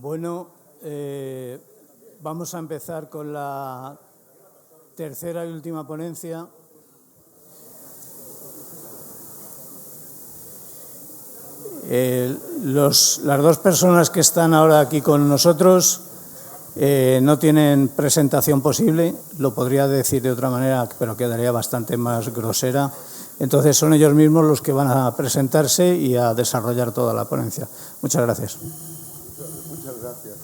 Bueno, vamos a empezar con la tercera y última ponencia. Las dos personas que están ahora aquí con nosotros no tienen presentación posible, lo podría decir de otra manera, pero quedaría bastante más grosera. Entonces son ellos mismos los que van a presentarse y a desarrollar toda la ponencia. Muchas gracias. Muchas gracias.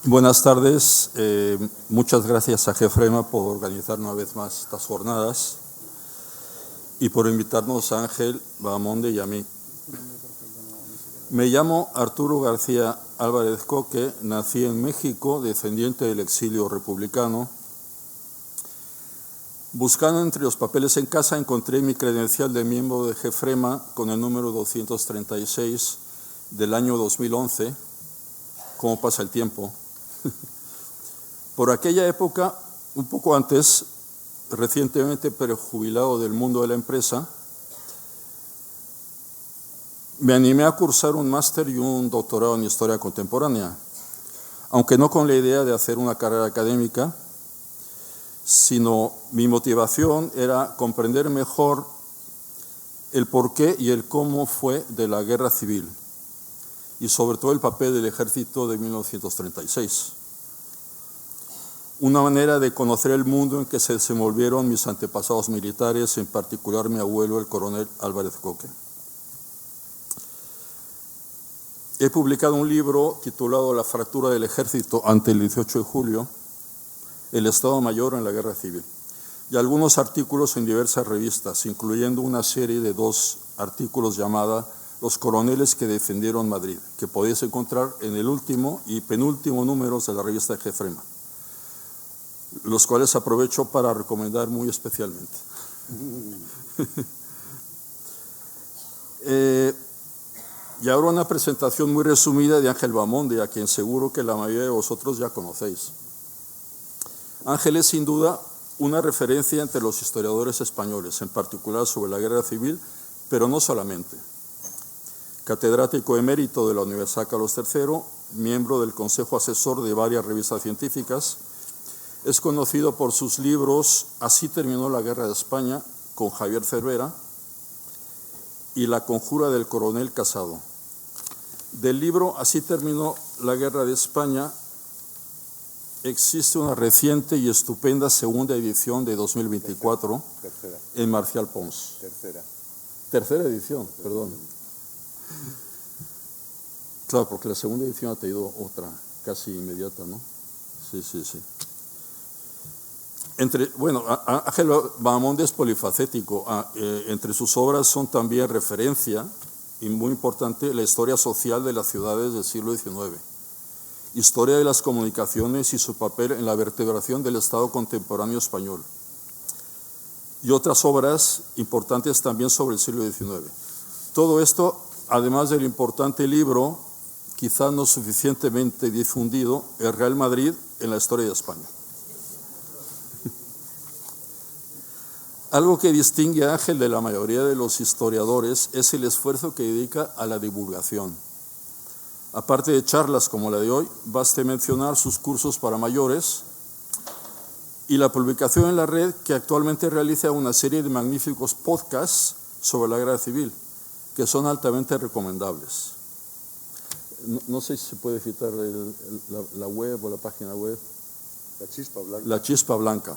Buenas tardes. Muchas gracias a GEFREMA por organizar una vez más estas jornadas y por invitarnos a Ángel Bahamonde y a mí. Me llamo Arturo García Álvarez Coque, nací en México, descendiente del exilio republicano. Buscando entre los papeles en casa encontré mi credencial de miembro de GEFREMA con el número 236 del año 2011. ¿Cómo pasa el tiempo? Por aquella época, un poco antes, recientemente prejubilado del mundo de la empresa, me animé a cursar un máster y un doctorado en Historia Contemporánea, aunque no con la idea de hacer una carrera académica, sino mi motivación era comprender mejor el porqué y el cómo fue de la guerra civil y sobre todo el papel del ejército de 1936. Una manera de conocer el mundo en que se desenvolvieron mis antepasados militares, en particular mi abuelo, el coronel Álvarez Coque. He publicado un libro titulado La fractura del ejército ante el 18 de julio, el Estado Mayor en la Guerra Civil, y algunos artículos en diversas revistas, incluyendo una serie de 2 artículos llamada Los coroneles que defendieron Madrid, que podéis encontrar en el último y penúltimo números de la revista GEFREMA, los cuales aprovecho para recomendar muy especialmente. Y ahora una presentación muy resumida de Ángel Bahamonde, a quien seguro que la mayoría de vosotros ya conocéis. Ángel es sin duda una referencia entre los historiadores españoles, en particular sobre la guerra civil, pero no solamente. Catedrático emérito de la Universidad Carlos III, miembro del Consejo Asesor de varias revistas científicas, es conocido por sus libros Así terminó la Guerra de España, con Javier Cervera, y La conjura del coronel Casado. Del libro Así terminó la Guerra de España existe una reciente y estupenda segunda edición de 2024 Tercera. En Marcial Pons. Tercera edición, perdón. Claro, porque la segunda edición ha tenido otra casi inmediata, ¿no? Sí. Ángel Bahamonde es polifacético. Entre sus obras son también referencia, y muy importante, la historia social de las ciudades del siglo XIX, historia de las comunicaciones y su papel en la vertebración del Estado contemporáneo español, y otras obras importantes también sobre el siglo XIX. Todo esto, además del importante libro, quizá no suficientemente difundido, El Real Madrid en la historia de España. Algo que distingue a Ángel de la mayoría de los historiadores es el esfuerzo que dedica a la divulgación. Aparte de charlas como la de hoy, baste mencionar sus cursos para mayores y la publicación en la red, que actualmente realiza una serie de magníficos podcasts sobre la guerra civil, que son altamente recomendables. No sé si se puede citar la web o la página web. La Chispa Blanca.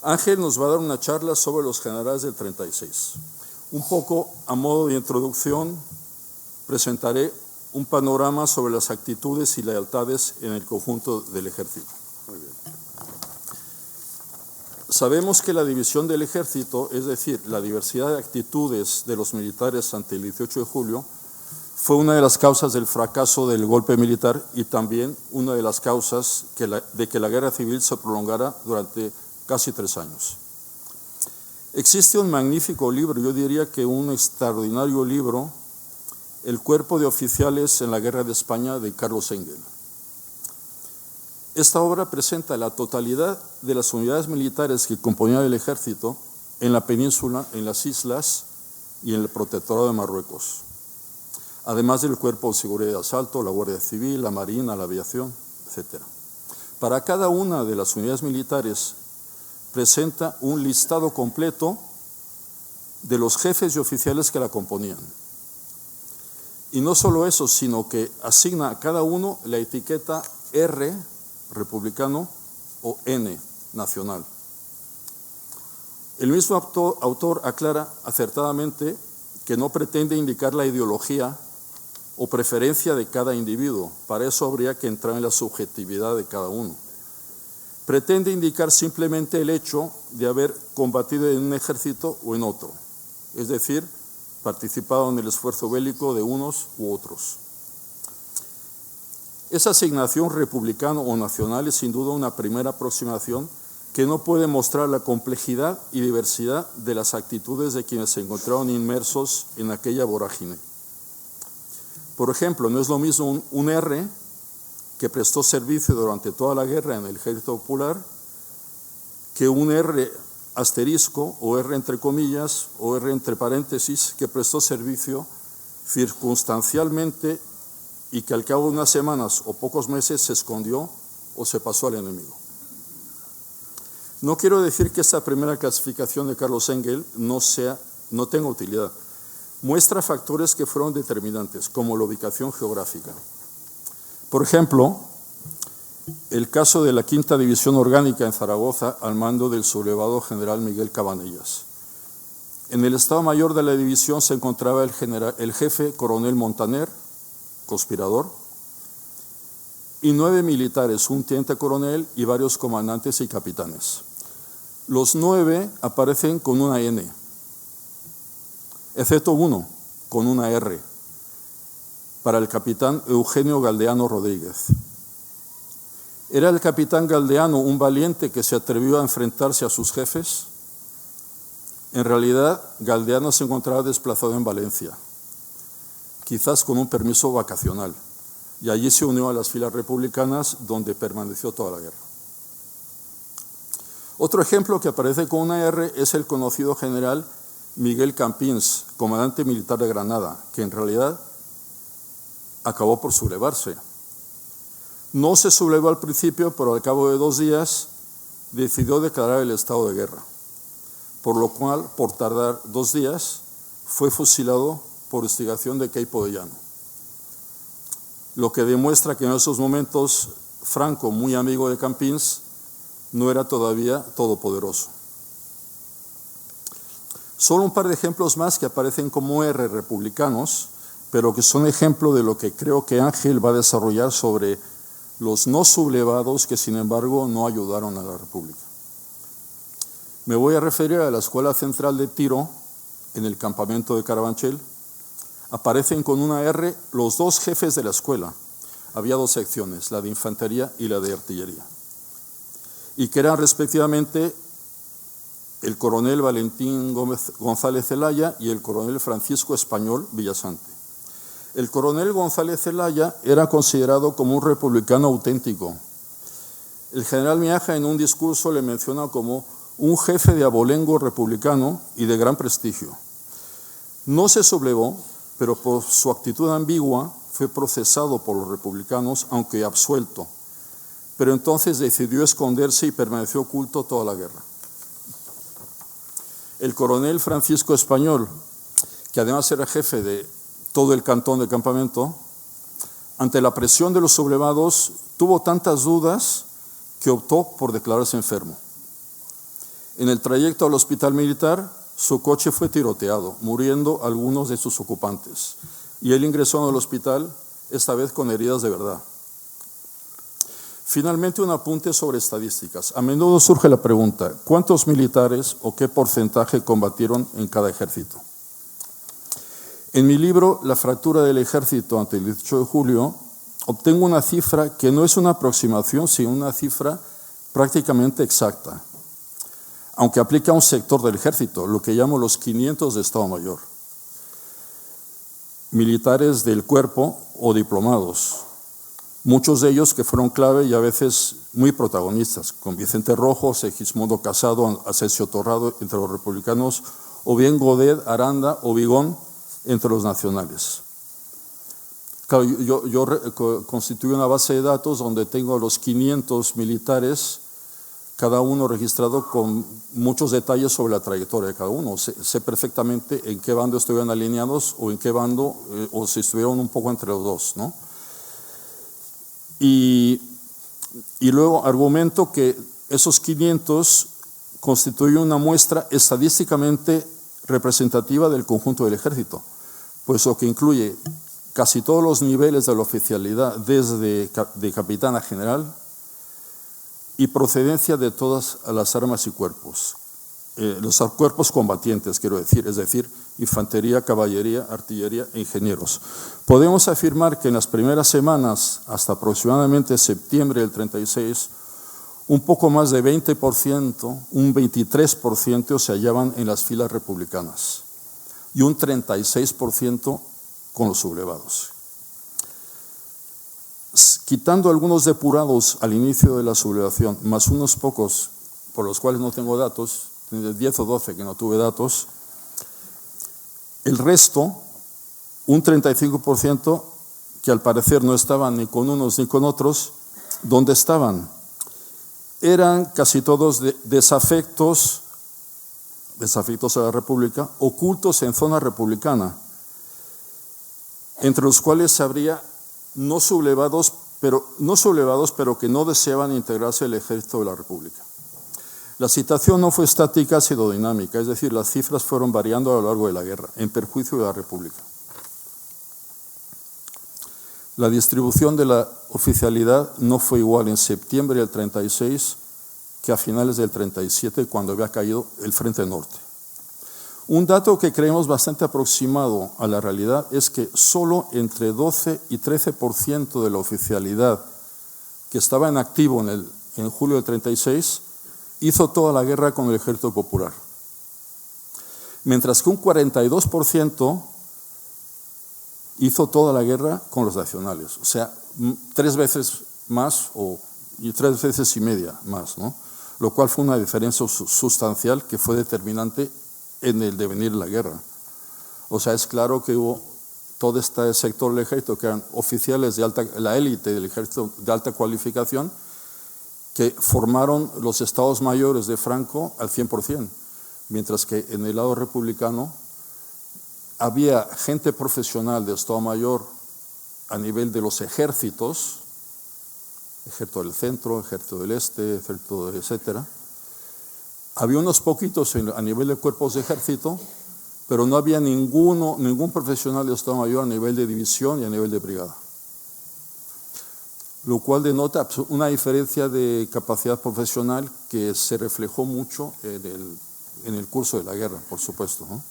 Ángel nos va a dar una charla sobre los generales del 36. Un poco a modo de introducción, presentaré un panorama sobre las actitudes y lealtades en el conjunto del ejército. Muy bien. Sabemos que la división del ejército, es decir, la diversidad de actitudes de los militares ante el 18 de julio, fue una de las causas del fracaso del golpe militar y también una de las causas de que la guerra civil se prolongara durante casi 3 años. Existe un magnífico libro, yo diría que un extraordinario libro, El cuerpo de oficiales en la guerra de España, de Carlos Engel. Esta obra presenta la totalidad de las unidades militares que componían el ejército en la península, en las islas y en el Protectorado de Marruecos, además del Cuerpo de Seguridad de Asalto, la Guardia Civil, la Marina, la Aviación, etc. Para cada una de las unidades militares presenta un listado completo de los jefes y oficiales que la componían. Y no solo eso, sino que asigna a cada uno la etiqueta R, republicano, o N, nacional. El mismo autor aclara acertadamente que no pretende indicar la ideología o preferencia de cada individuo. Para eso habría que entrar en la subjetividad de cada uno. Pretende indicar simplemente el hecho de haber combatido en un ejército o en otro, es decir, participado en el esfuerzo bélico de unos u otros. Esa asignación republicano o nacional es sin duda una primera aproximación que no puede mostrar la complejidad y diversidad de las actitudes de quienes se encontraron inmersos en aquella vorágine. Por ejemplo, no es lo mismo un R que prestó servicio durante toda la guerra en el Ejército Popular que un R asterisco o R entre comillas o R entre paréntesis que prestó servicio circunstancialmente y que al cabo de unas semanas o pocos meses se escondió o se pasó al enemigo. No quiero decir que esta primera clasificación de Carlos Engel no tenga utilidad. Muestra factores que fueron determinantes, como la ubicación geográfica. Por ejemplo, el caso de la Quinta División Orgánica en Zaragoza al mando del sublevado general Miguel Cabanellas. En el Estado Mayor de la división se encontraba el jefe coronel Montaner, conspirador, y 9 militares, un teniente coronel y varios comandantes y capitanes. Los 9 aparecen con una N, excepto uno con una R, para el capitán Eugenio Galdeano Rodríguez. ¿Era el capitán Galdeano un valiente que se atrevió a enfrentarse a sus jefes? En realidad, Galdeano se encontraba desplazado en Valencia, quizás con un permiso vacacional, y allí se unió a las filas republicanas, donde permaneció toda la guerra. Otro ejemplo que aparece con una R es el conocido general Miguel Campins, comandante militar de Granada, que en realidad acabó por sublevarse. No se sublevó al principio, pero al cabo de 2 días decidió declarar el estado de guerra, por lo cual, por tardar 2 días, fue fusilado por instigación de Queipo de Llano. Lo que demuestra que en esos momentos Franco, muy amigo de Campins, no era todavía todopoderoso. Solo un par de ejemplos más que aparecen como R republicanos, pero que son ejemplo de lo que creo que Ángel va a desarrollar sobre los no sublevados que, sin embargo, no ayudaron a la República. Me voy a referir a la Escuela Central de Tiro, en el campamento de Carabanchel. Aparecen con una R los 2 jefes de la escuela. Había 2 secciones, la de infantería y la de artillería, y que eran respectivamente el coronel Valentín González Zelaya y el coronel Francisco Español Villasante. El coronel González Zelaya era considerado como un republicano auténtico. El general Miaja en un discurso le menciona como un jefe de abolengo republicano y de gran prestigio. No se sublevó, pero por su actitud ambigua fue procesado por los republicanos, aunque absuelto. Pero entonces decidió esconderse y permaneció oculto toda la guerra. El coronel Francisco Español, que además era jefe de todo el cantón del campamento, ante la presión de los sublevados, tuvo tantas dudas que optó por declararse enfermo. En el trayecto al hospital militar, su coche fue tiroteado, muriendo algunos de sus ocupantes, y él ingresó en el hospital, esta vez con heridas de verdad. Finalmente, un apunte sobre estadísticas. A menudo surge la pregunta, ¿cuántos militares o qué porcentaje combatieron en cada ejército? En mi libro, La fractura del ejército ante el 18 de julio, obtengo una cifra que no es una aproximación, sino una cifra prácticamente exacta, aunque aplica a un sector del ejército, lo que llamo los 500 de Estado Mayor. Militares del cuerpo o diplomados, muchos de ellos que fueron clave y a veces muy protagonistas, con Vicente Rojo, Segismundo Casado, Asensio Torrado, entre los republicanos, o bien Godet, Aranda o Vigón entre los nacionales. Claro, yo constituyo una base de datos donde tengo los 500 militares, cada uno registrado con muchos detalles sobre la trayectoria de cada uno. Sé perfectamente en qué bando estuvieron alineados o en qué bando, o si estuvieron un poco entre los dos, ¿no? Y luego argumento que esos 500 constituyen una muestra estadísticamente representativa del conjunto del ejército, puesto que incluye casi todos los niveles de la oficialidad, desde de capitán a general, y procedencia de todas las armas y cuerpos. Los cuerpos combatientes, quiero decir, es decir, infantería, caballería, artillería e ingenieros. Podemos afirmar que en las primeras semanas, hasta aproximadamente septiembre del 36, un poco más de 20%, un 23% se hallaban en las filas republicanas y un 36% con los sublevados. Quitando algunos depurados al inicio de la sublevación, más unos pocos por los cuales no tengo datos, 10 o 12 que no tuve datos, el resto, un 35% que al parecer no estaban ni con unos ni con otros, ¿dónde estaban? Eran casi todos desafectos a la República, ocultos en zona republicana, entre los cuales habría no sublevados, pero que no deseaban integrarse al ejército de la República. La situación no fue estática, ha sido dinámica, es decir, las cifras fueron variando a lo largo de la guerra, en perjuicio de la República. La distribución de la oficialidad no fue igual en septiembre del 36 que a finales del 37, cuando había caído el Frente Norte. Un dato que creemos bastante aproximado a la realidad es que solo entre 12 y 13% de la oficialidad que estaba en activo en julio del 36 hizo toda la guerra con el Ejército Popular, mientras que un 42% hizo toda la guerra con los nacionales, o sea, 3 veces más y 3 veces y media más, ¿no? Lo cual fue una diferencia sustancial que fue determinante en el devenir de la guerra. O sea, es claro que hubo todo este sector del ejército que eran oficiales de la élite del ejército de alta cualificación, que formaron los estados mayores de Franco al 100%, mientras que en el lado republicano había gente profesional de estado mayor a nivel de los ejércitos, ejército del centro, ejército del este, ejército de etcétera. Había unos poquitos a nivel de cuerpos de ejército, pero no había ningún profesional de estado mayor a nivel de división y a nivel de brigada, lo cual denota una diferencia de capacidad profesional que se reflejó mucho en el curso de la guerra, por supuesto, ¿no?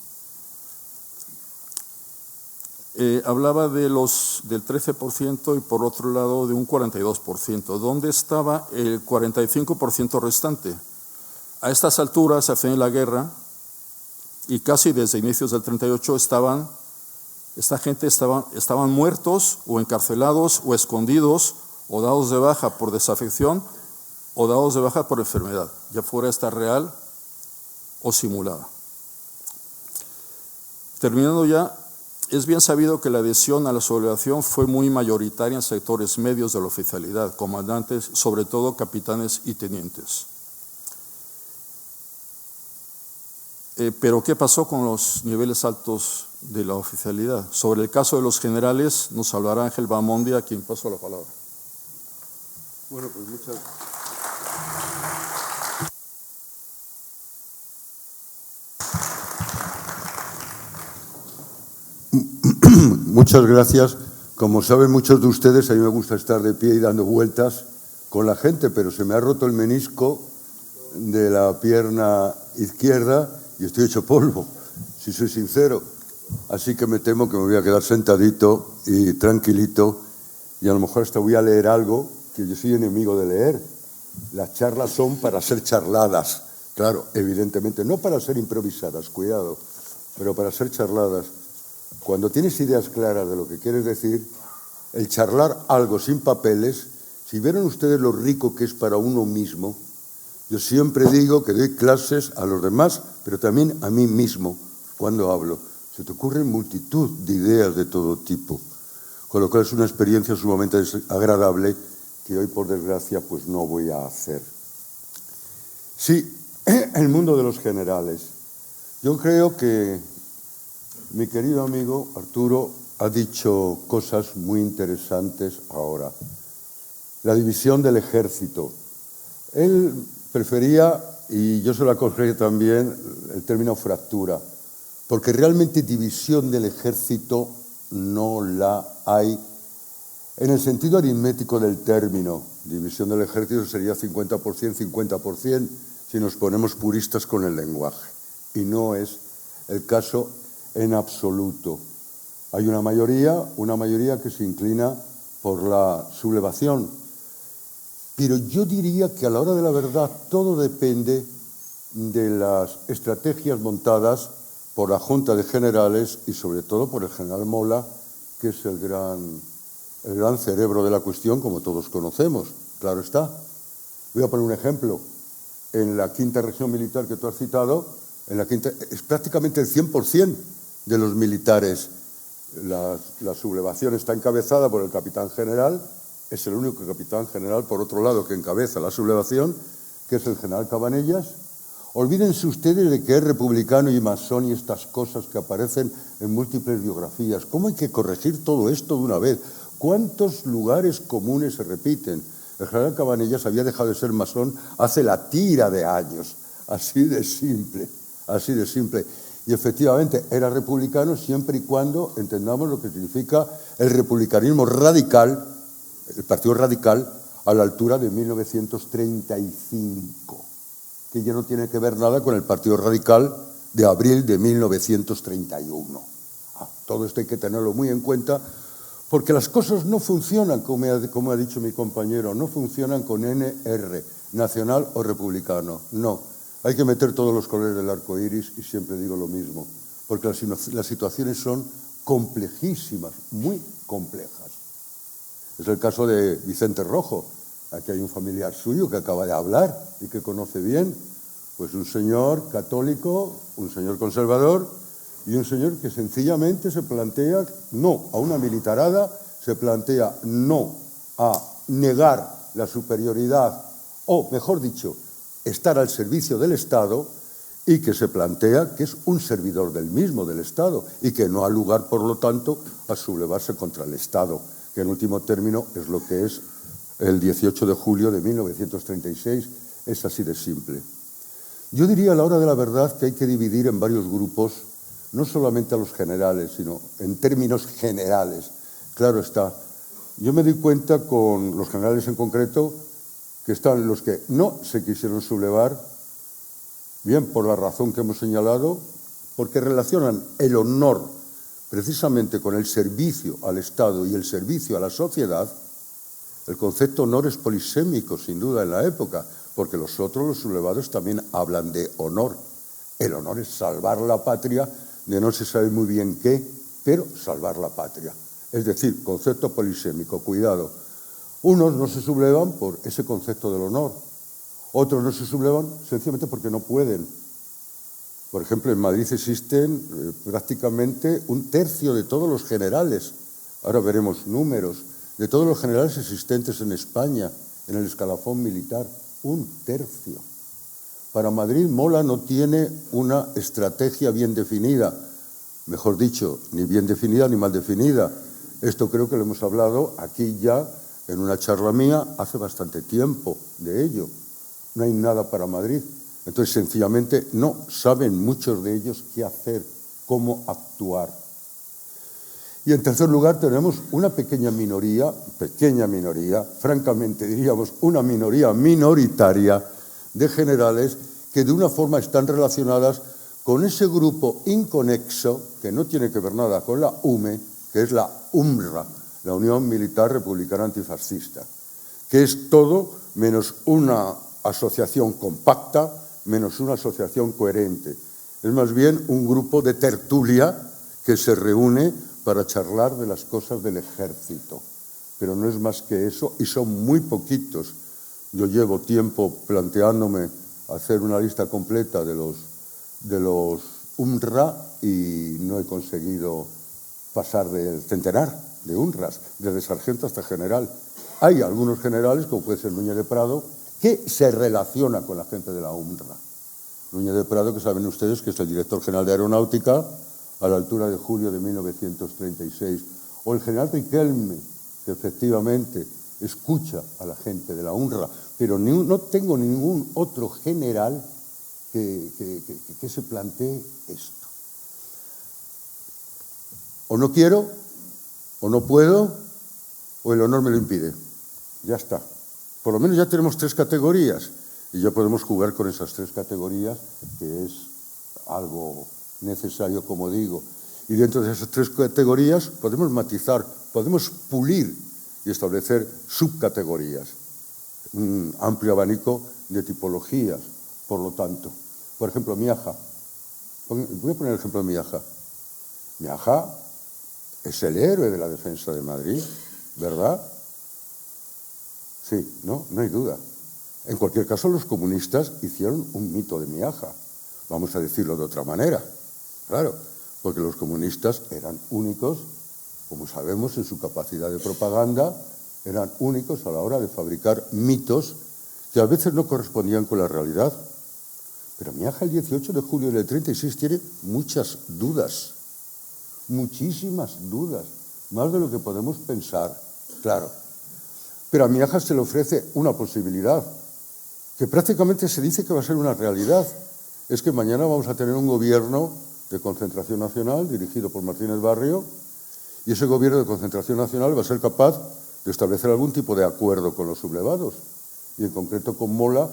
Hablaba del 13% y por otro lado de un 42%. ¿Dónde estaba el 45% restante? A estas alturas, a fin de la guerra, y casi desde inicios del 38, esta gente estaban muertos o encarcelados o escondidos o dados de baja por desafección o dados de baja por enfermedad, ya fuera esta real o simulada. Terminando ya, es bien sabido que la adhesión a la sublevación fue muy mayoritaria en sectores medios de la oficialidad, comandantes, sobre todo capitanes y tenientes. Pero ¿qué pasó con los niveles altos de la oficialidad? Sobre el caso de los generales nos hablará Ángel Bahamonde, a quien paso la palabra. Bueno, pues muchas gracias. Como saben muchos de ustedes, a mí me gusta estar de pie y dando vueltas con la gente, pero se me ha roto el menisco de la pierna izquierda y estoy hecho polvo, si soy sincero. Así que me temo que me voy a quedar sentadito y tranquilito y a lo mejor hasta voy a leer algo, que yo soy enemigo de leer. Las charlas son para ser charladas, claro, evidentemente, no para ser improvisadas, cuidado, pero para ser charladas. Cuando tienes ideas claras de lo que quieres decir, el charlar algo sin papeles, si vieron ustedes lo rico que es para uno mismo, yo siempre digo que doy clases a los demás, pero también a mí mismo, cuando hablo, se te ocurren multitud de ideas de todo tipo, con lo cual es una experiencia sumamente agradable que hoy, por desgracia, pues no voy a hacer. Sí, el mundo de los generales. Yo creo que mi querido amigo Arturo ha dicho cosas muy interesantes ahora. La división del ejército. Él prefería, y yo se lo aconsejé también, el término fractura, porque realmente división del ejército no la hay. En el sentido aritmético del término, división del ejército sería 50%, 50%, si nos ponemos puristas con el lenguaje. Y no es el caso en absoluto. Hay una mayoría que se inclina por la sublevación. Pero yo diría que a la hora de la verdad todo depende de las estrategias montadas por la Junta de Generales y sobre todo por el general Mola, que es el gran cerebro de la cuestión, como todos conocemos, claro está. Voy a poner un ejemplo. En la quinta región militar que tú has citado, es prácticamente el 100% de los militares. La sublevación está encabezada por el capitán general, es el único capitán general, por otro lado, que encabeza la sublevación, que es el general Cabanellas. Olvídense ustedes de que es republicano y masón y estas cosas que aparecen en múltiples biografías. ¿Cómo hay que corregir todo esto de una vez? ¿Cuántos lugares comunes se repiten? El general Cabanellas había dejado de ser masón hace la tira de años. Así de simple, así de simple. Y efectivamente era republicano siempre y cuando entendamos lo que significa el republicanismo radical, el partido radical, a la altura de 1935, que ya no tiene que ver nada con el partido radical de abril de 1931. Todo esto hay que tenerlo muy en cuenta, porque las cosas no funcionan, como ha dicho mi compañero, no funcionan con NR, nacional o republicano, no. Hay que meter todos los colores del arco iris y siempre digo lo mismo, porque las situaciones son complejísimas, muy complejas. Es el caso de Vicente Rojo. Aquí hay un familiar suyo que acaba de hablar y que conoce bien, pues un señor católico, un señor conservador y un señor que sencillamente se plantea no a una militarada, se plantea no a negar la superioridad, o mejor dicho, estar al servicio del Estado, y que se plantea que es un servidor del mismo, del Estado, y que no ha lugar, por lo tanto, a sublevarse contra el Estado, que en último término es lo que es el 18 de julio de 1936, es así de simple. Yo diría a la hora de la verdad que hay que dividir en varios grupos, no solamente a los generales, sino en términos generales. Claro está, yo me di cuenta con los generales en concreto que están los que no se quisieron sublevar, bien por la razón que hemos señalado, porque relacionan el honor precisamente con el servicio al Estado y el servicio a la sociedad. El concepto honor es polisémico, sin duda, en la época, porque los sublevados, también hablan de honor. El honor es salvar la patria de no se sabe muy bien qué, pero salvar la patria. Es decir, concepto polisémico, cuidado. Unos no se sublevan por ese concepto del honor, otros no se sublevan sencillamente porque no pueden. Por ejemplo, en Madrid existen prácticamente un tercio de todos los generales, ahora veremos números, de todos los generales existentes en España, en el escalafón militar, un tercio. Para Madrid, Mola no tiene una estrategia bien definida, mejor dicho, ni bien definida ni mal definida. Esto creo que lo hemos hablado aquí ya en una charla mía hace bastante tiempo de ello. No hay nada para Madrid. Entonces, sencillamente, no saben muchos de ellos qué hacer, cómo actuar. Y en tercer lugar tenemos una pequeña minoría, francamente diríamos una minoría minoritaria de generales que de una forma están relacionadas con ese grupo inconexo, que no tiene que ver nada con la UME, que es la UMRA, la Unión Militar Republicana Antifascista, que es todo menos una asociación compacta, menos una asociación coherente. Es más bien un grupo de tertulia que se reúne para charlar de las cosas del ejército. Pero no es más que eso, y son muy poquitos. Yo llevo tiempo planteándome hacer una lista completa de los UNRWA y no he conseguido pasar del centenar de UNRWAs, desde sargento hasta general. Hay algunos generales, como puede ser Núñez de Prado, que se relaciona con la gente de la UNRWA. Núñez de Prado, que saben ustedes que es el director general de Aeronáutica a la altura de julio de 1936. O el general Riquelme, que efectivamente escucha a la gente de la UNRWA, pero no tengo ningún otro general que se plantee esto. O no quiero, o no puedo, o el honor me lo impide. Ya está. Por lo menos ya tenemos 3 categorías y ya podemos jugar con esas 3 categorías, que es algo necesario, como digo. Y dentro de esas 3 categorías podemos matizar, podemos pulir y establecer subcategorías. Un amplio abanico de tipologías, por lo tanto. Por ejemplo, Miaja. Voy a poner el ejemplo de Miaja. Miaja es el héroe de la defensa de Madrid, ¿verdad? Sí, no hay duda. En cualquier caso, los comunistas hicieron un mito de Miaja, vamos a decirlo de otra manera. Claro, porque los comunistas eran únicos, como sabemos, en su capacidad de propaganda, eran únicos a la hora de fabricar mitos que a veces no correspondían con la realidad. Pero Miaja, el 18 de julio del 36, tiene muchas dudas, muchísimas dudas, más de lo que podemos pensar, claro. Pero a Miaja se le ofrece una posibilidad, que prácticamente se dice que va a ser una realidad. Es que mañana vamos a tener un gobierno de concentración nacional dirigido por Martínez Barrio, y ese gobierno de concentración nacional va a ser capaz de establecer algún tipo de acuerdo con los sublevados, y en concreto con Mola.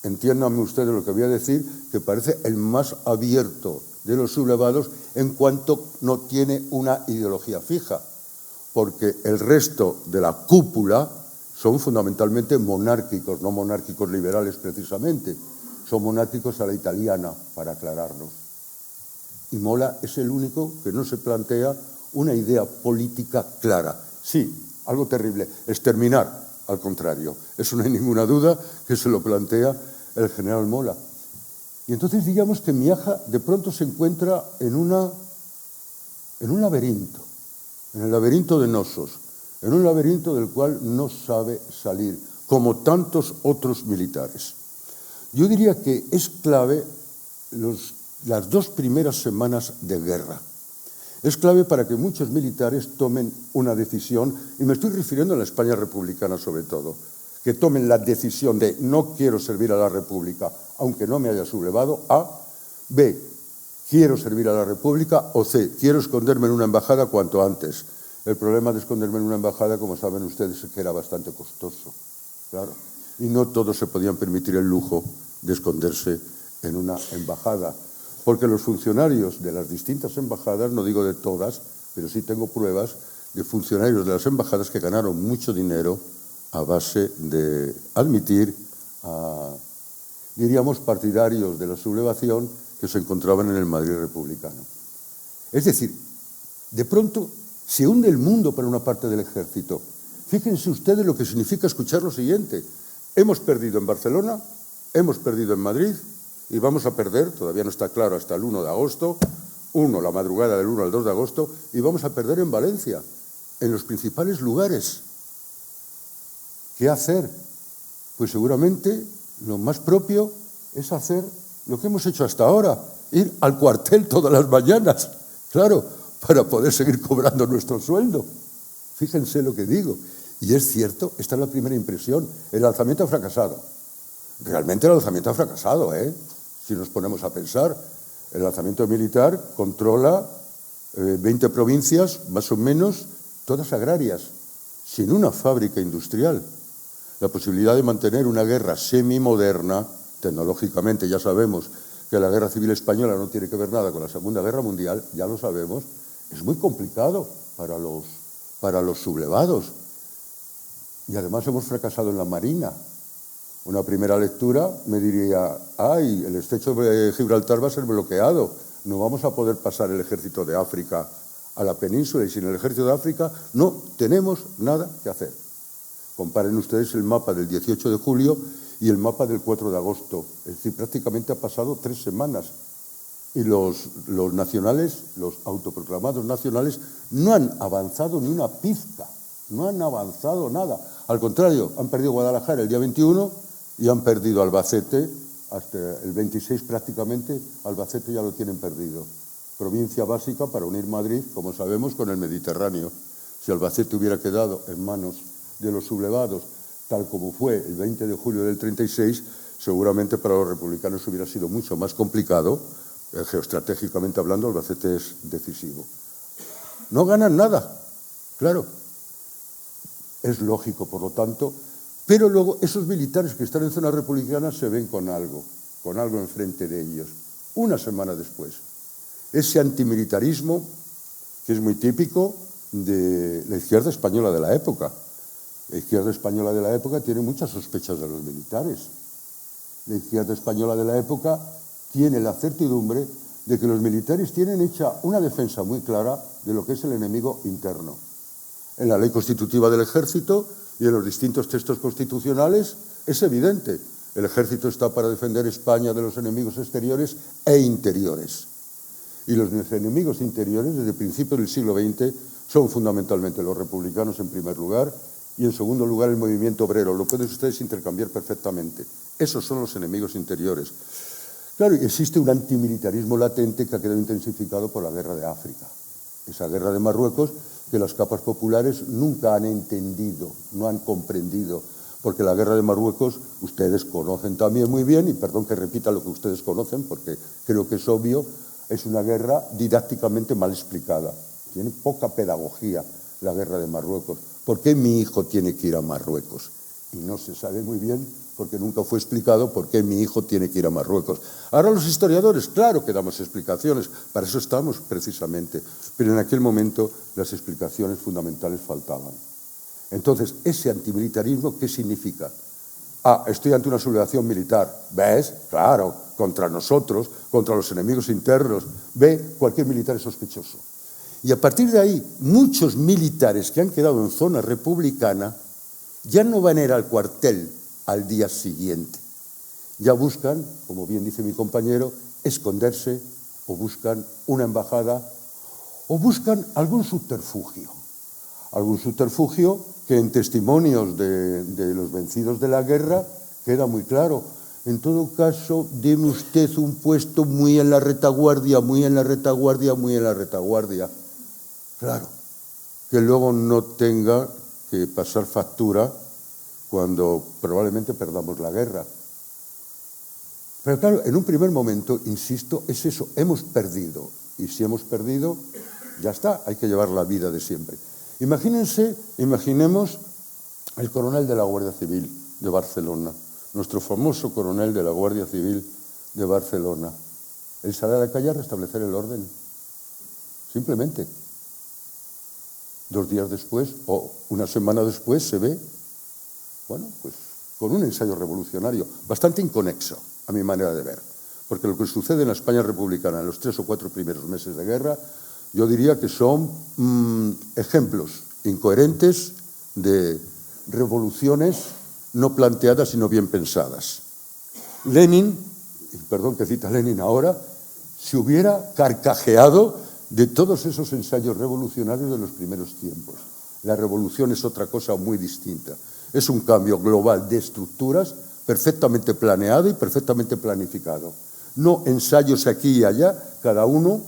Entiéndanme ustedes lo que voy a decir, que parece el más abierto de los sublevados en cuanto no tiene una ideología fija, porque el resto de la cúpula son fundamentalmente monárquicos, no monárquicos liberales precisamente, son monárquicos a la italiana, para aclararnos. Y Mola es el único que no se plantea una idea política clara. Sí, algo terrible, exterminar, al contrario. Eso no hay ninguna duda que se lo plantea el general Mola. Y entonces digamos que Miaja de pronto se encuentra en un laberinto, en el laberinto de Nosos, en un laberinto del cual no sabe salir, como tantos otros militares. Yo diría que es clave las 2 primeras semanas de guerra. Es clave para que muchos militares tomen una decisión, y me estoy refiriendo a la España republicana sobre todo, que tomen la decisión de no quiero servir a la República, aunque no me haya sublevado, A, B, quiero servir a la República, o C, quiero esconderme en una embajada cuanto antes. El problema de esconderme en una embajada, como saben ustedes, es que era bastante costoso, claro, y no todos se podían permitir el lujo de esconderse en una embajada, porque los funcionarios de las distintas embajadas, no digo de todas, pero sí tengo pruebas de funcionarios de las embajadas que ganaron mucho dinero a base de admitir a, diríamos, partidarios de la sublevación que se encontraban en el Madrid republicano. Es decir, de pronto se hunde el mundo para una parte del ejército. Fíjense ustedes lo que significa escuchar lo siguiente. Hemos perdido en Barcelona, hemos perdido en Madrid y vamos a perder, todavía no está claro, hasta el 1 de agosto, la madrugada del 1 al 2 de agosto, y vamos a perder en Valencia, en los principales lugares. ¿Qué hacer? Pues seguramente lo más propio es hacer lo que hemos hecho hasta ahora, ir al cuartel todas las mañanas, claro, para poder seguir cobrando nuestro sueldo. Fíjense lo que digo. Y es cierto, esta es la primera impresión. El alzamiento ha fracasado. Realmente el alzamiento ha fracasado, ¿eh? Si nos ponemos a pensar, el alzamiento militar controla 20 provincias, más o menos, todas agrarias, sin una fábrica industrial. La posibilidad de mantener una guerra semimoderna, tecnológicamente ya sabemos que la guerra civil española no tiene que ver nada con la Segunda Guerra Mundial, ya lo sabemos, es muy complicado para los sublevados. Y además hemos fracasado en la Marina. Una primera lectura me diría, el estrecho de Gibraltar va a ser bloqueado, no vamos a poder pasar el ejército de África a la península, y sin el ejército de África no tenemos nada que hacer. Comparen ustedes el mapa del 18 de julio y el mapa del 4 de agosto. Es decir, prácticamente ha pasado 3 semanas. Y los nacionales, los autoproclamados nacionales, no han avanzado ni una pizca, no han avanzado nada. Al contrario, han perdido Guadalajara el día 21 y han perdido Albacete hasta el 26 prácticamente. Albacete ya lo tienen perdido. Provincia básica para unir Madrid, como sabemos, con el Mediterráneo. Si Albacete hubiera quedado en manos de los sublevados, tal como fue el 20 de julio del 36, seguramente para los republicanos hubiera sido mucho más complicado. Geoestratégicamente hablando, Albacete es decisivo. No ganan nada, claro. Es lógico, por lo tanto, pero luego esos militares que están en zona republicana se ven con algo enfrente de ellos. Una semana después, ese antimilitarismo, que es muy típico de la izquierda española de la época. La izquierda española de la época tiene muchas sospechas de los militares. La izquierda española de la época tiene la certidumbre de que los militares tienen hecha una defensa muy clara de lo que es el enemigo interno. En la ley constitutiva del ejército y en los distintos textos constitucionales es evidente. El ejército está para defender España de los enemigos exteriores e interiores. Y los enemigos interiores, desde principios del siglo XX, son fundamentalmente los republicanos en primer lugar y en segundo lugar el movimiento obrero. Lo pueden ustedes intercambiar perfectamente. Esos son los enemigos interiores. Claro, existe un antimilitarismo latente que ha quedado intensificado por la guerra de África. Esa guerra de Marruecos que las capas populares nunca han entendido, no han comprendido, porque la guerra de Marruecos ustedes conocen también muy bien, y perdón que repita lo que ustedes conocen, porque creo que es obvio, es una guerra didácticamente mal explicada. Tiene poca pedagogía la guerra de Marruecos. ¿Por qué mi hijo tiene que ir a Marruecos? Y no se sabe muy bien, porque nunca fue explicado por qué mi hijo tiene que ir a Marruecos. Ahora los historiadores, claro que damos explicaciones, para eso estamos precisamente, pero en aquel momento las explicaciones fundamentales faltaban. Entonces, ese antimilitarismo, ¿qué significa? Estoy ante una sublevación militar. ¿Ves? Claro, contra nosotros, contra los enemigos internos. Ve, cualquier militar es sospechoso. Y a partir de ahí, muchos militares que han quedado en zona republicana ya no van a ir al cuartel al día siguiente. Ya buscan, como bien dice mi compañero, esconderse o buscan una embajada o buscan algún subterfugio. Algún subterfugio que en testimonios de los vencidos de la guerra queda muy claro. En todo caso, deme usted un puesto muy en la retaguardia, muy en la retaguardia, muy en la retaguardia. Claro, que luego no tenga que pasar factura cuando probablemente perdamos la guerra. Pero claro, en un primer momento, insisto, es eso, hemos perdido. Y si hemos perdido, ya está, hay que llevar la vida de siempre. Imaginemos el coronel de la Guardia Civil de Barcelona, nuestro famoso coronel de la Guardia Civil de Barcelona. Él sale a la calle a restablecer el orden, simplemente. 2 días después o una semana después se ve, bueno, pues con un ensayo revolucionario bastante inconexo, a mi manera de ver. Porque lo que sucede en la España republicana en los 3 o 4 primeros meses de guerra, yo diría que son ejemplos incoherentes de revoluciones no planteadas sino bien pensadas. Lenin, y perdón que cita a Lenin ahora, se hubiera carcajeado de todos esos ensayos revolucionarios de los primeros tiempos. La revolución es otra cosa muy distinta. Es un cambio global de estructuras perfectamente planeado y perfectamente planificado. No ensayos aquí y allá, cada uno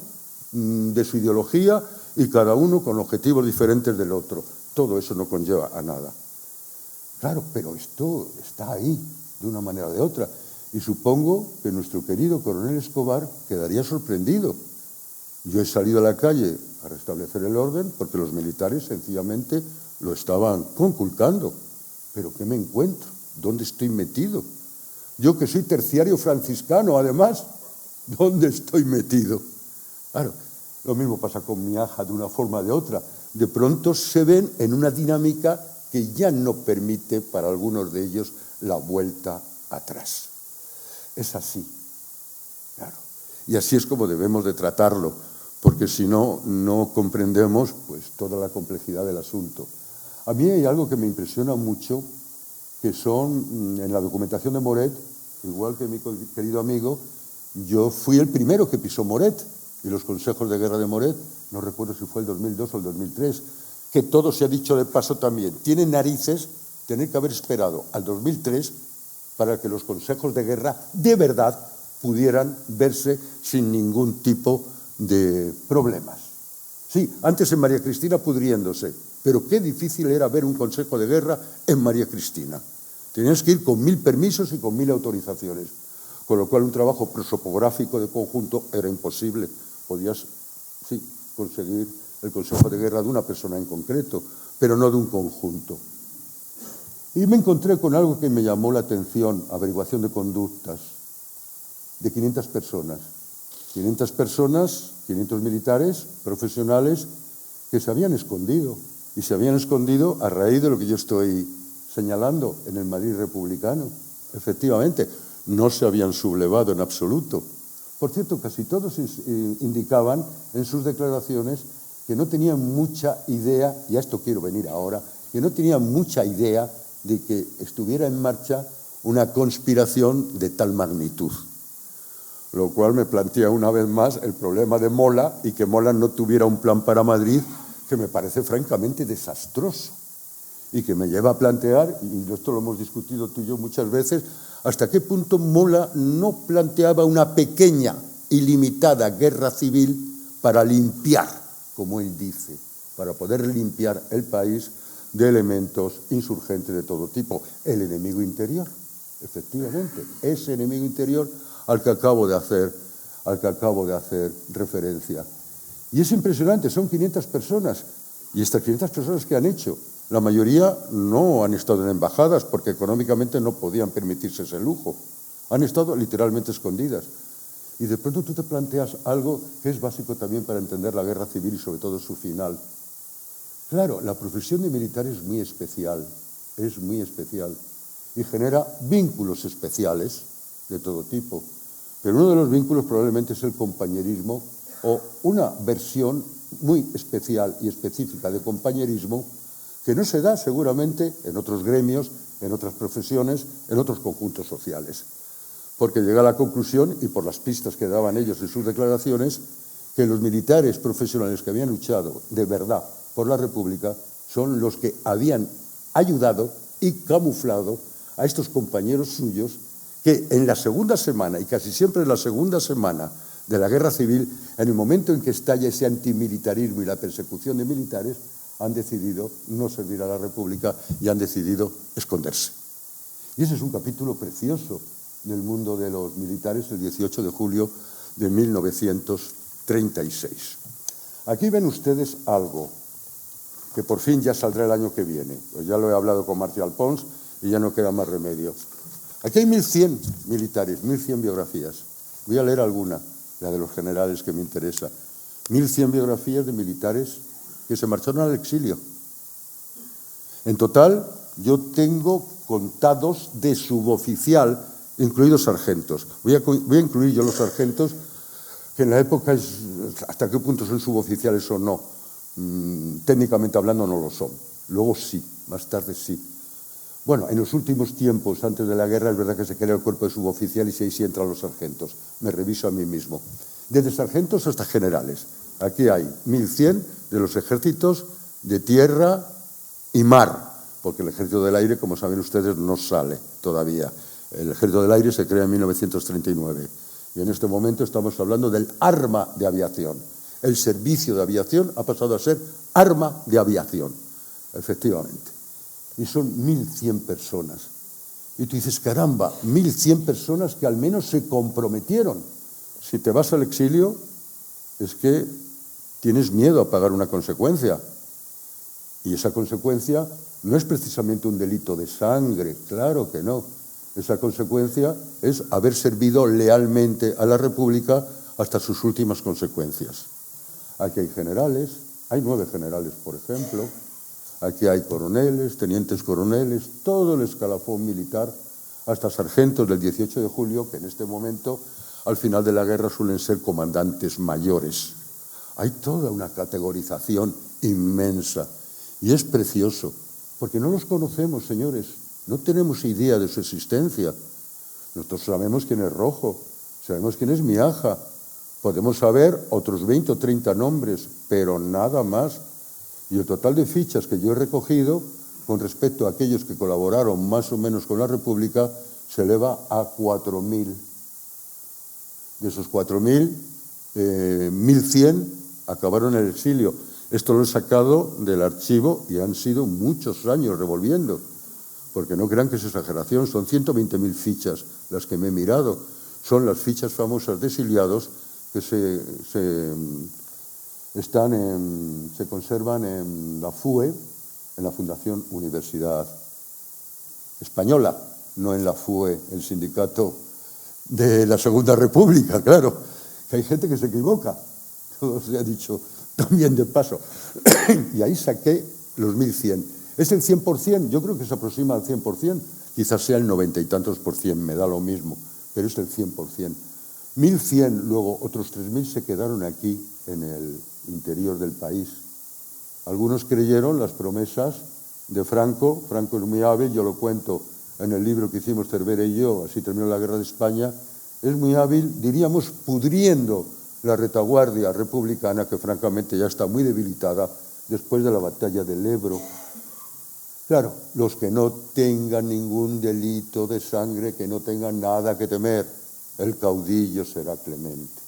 de su ideología y cada uno con objetivos diferentes del otro. Todo eso no conlleva a nada. Claro, pero esto está ahí, de una manera o de otra. Y supongo que nuestro querido coronel Escobar quedaría sorprendido. Yo he salido a la calle a restablecer el orden porque los militares sencillamente lo estaban conculcando. ¿Pero qué me encuentro? ¿Dónde estoy metido? Yo que soy terciario franciscano, además, ¿dónde estoy metido? Claro, lo mismo pasa con Miaja de una forma o de otra. De pronto se ven en una dinámica que ya no permite para algunos de ellos la vuelta atrás. Es así, claro. Y así es como debemos de tratarlo, porque si no, no comprendemos pues, toda la complejidad del asunto. A mí hay algo que me impresiona mucho, que son, en la documentación de Moret, igual que mi querido amigo, Yo fui el primero que pisó Moret, y los consejos de guerra de Moret, no recuerdo si fue el 2002 o el 2003, que todo se ha dicho de paso también. Tiene narices tener que haber esperado al 2003 para que los consejos de guerra de verdad pudieran verse sin ningún tipo de problemas. Sí, antes en María Cristina pudriéndose, pero qué difícil era ver un consejo de guerra en María Cristina. Tenías que ir con 1000 permisos y con 1000 autorizaciones, con lo cual un trabajo prosopográfico de conjunto era imposible. Podías, sí, conseguir el consejo de guerra de una persona en concreto, pero no de un conjunto. Y me encontré con algo que me llamó la atención, averiguación de conductas, de 500 personas. 500 personas, 500 militares profesionales que se habían escondido. Y se habían escondido a raíz de lo que yo estoy señalando en el Madrid republicano. Efectivamente, no se habían sublevado en absoluto. Por cierto, casi todos indicaban en sus declaraciones que no tenían mucha idea, y a esto quiero venir ahora, que no tenían mucha idea de que estuviera en marcha una conspiración de tal magnitud. Lo cual me plantea una vez más el problema de Mola y que Mola no tuviera un plan para Madrid que me parece francamente desastroso y que me lleva a plantear, y esto lo hemos discutido tú y yo muchas veces, hasta qué punto Mola no planteaba una pequeña y limitada guerra civil para limpiar, como él dice, para poder limpiar el país de elementos insurgentes de todo tipo. El enemigo interior, efectivamente, ese enemigo interior al que acabo de hacer referencia. Y es impresionante, son 500 personas, y estas 500 personas que han hecho, la mayoría no han estado en embajadas porque económicamente no podían permitirse ese lujo, han estado literalmente escondidas. Y de pronto tú te planteas algo que es básico también para entender la guerra civil y sobre todo su final. Claro, la profesión de militar es muy especial y genera vínculos especiales de todo tipo. Pero uno de los vínculos probablemente es el compañerismo o una versión muy especial y específica de compañerismo que no se da seguramente en otros gremios, en otras profesiones, en otros conjuntos sociales. Porque llega a la conclusión, y por las pistas que daban ellos en sus declaraciones, que los militares profesionales que habían luchado de verdad por la República son los que habían ayudado y camuflado a estos compañeros suyos que en la segunda semana, y casi siempre en la segunda semana de la guerra civil, en el momento en que estalla ese antimilitarismo y la persecución de militares, han decidido no servir a la República y han decidido esconderse. Y ese es un capítulo precioso del mundo de los militares el 18 de julio de 1936. Aquí ven ustedes algo que por fin ya saldrá el año que viene. Pues ya lo he hablado con Marcial Pons y ya no queda más remedio. Aquí hay 1100 militares, 1100 biografías. Voy a leer alguna, la de los generales que me interesa. 1100 biografías de militares que se marcharon al exilio. En total, yo tengo contados de suboficial, incluidos sargentos. Voy a incluir yo los sargentos, que en la época es hasta qué punto son suboficiales o no. Técnicamente hablando no lo son. Luego sí, más tarde sí. Bueno, en los últimos tiempos, antes de la guerra, es verdad que se crea el cuerpo de suboficiales y ahí sí entran los sargentos. Me reviso a mí mismo. Desde sargentos hasta generales. Aquí hay 1100 de los ejércitos de tierra y mar, porque el ejército del aire, como saben ustedes, no sale todavía. El ejército del aire se crea en 1939 y en este momento estamos hablando del arma de aviación. El servicio de aviación ha pasado a ser arma de aviación, efectivamente. Y son 1100 personas. Y tú dices, caramba, 1100 personas que al menos se comprometieron. Si te vas al exilio, es que tienes miedo a pagar una consecuencia. Y esa consecuencia no es precisamente un delito de sangre, claro que no. Esa consecuencia es haber servido lealmente a la República hasta sus últimas consecuencias. Aquí hay generales, hay 9 generales, por ejemplo. Aquí hay coroneles, tenientes coroneles, todo el escalafón militar, hasta sargentos del 18 de julio, que en este momento, al final de la guerra, suelen ser comandantes mayores. Hay toda una categorización inmensa y es precioso, porque no los conocemos, señores, no tenemos idea de su existencia. Nosotros sabemos quién es Rojo, sabemos quién es Miaja, podemos saber otros 20 o 30 nombres, pero nada más. Y el total de fichas que yo he recogido, con respecto a aquellos que colaboraron más o menos con la República, se eleva a 4.000. De esos 4.000, 1.100 acabaron en el exilio. Esto lo he sacado del archivo y han sido muchos años revolviendo, porque no crean que es exageración, son 120.000 fichas las que me he mirado. Son las fichas famosas de exiliados que se conservan en la FUE, en la Fundación Universidad Española, no en la FUE, el sindicato de la Segunda República, claro, que hay gente que se equivoca, todo se ha dicho también de paso. Y ahí saqué los 1.100. ¿Es el 100%? Yo creo que se aproxima al 100%, quizás sea el 90 y tantos por cien, me da lo mismo, pero es el 100%. 1.100, luego otros 3.000 se quedaron aquí, en el interior del país. Algunos creyeron las promesas de Franco. Franco es muy hábil, yo lo cuento en el libro que hicimos Cervera y yo, así terminó la guerra de España. Es muy hábil, diríamos, pudriendo la retaguardia republicana, que francamente ya está muy debilitada después de la batalla del Ebro. Claro, los que no tengan ningún delito de sangre, que no tengan nada que temer, el caudillo será clemente.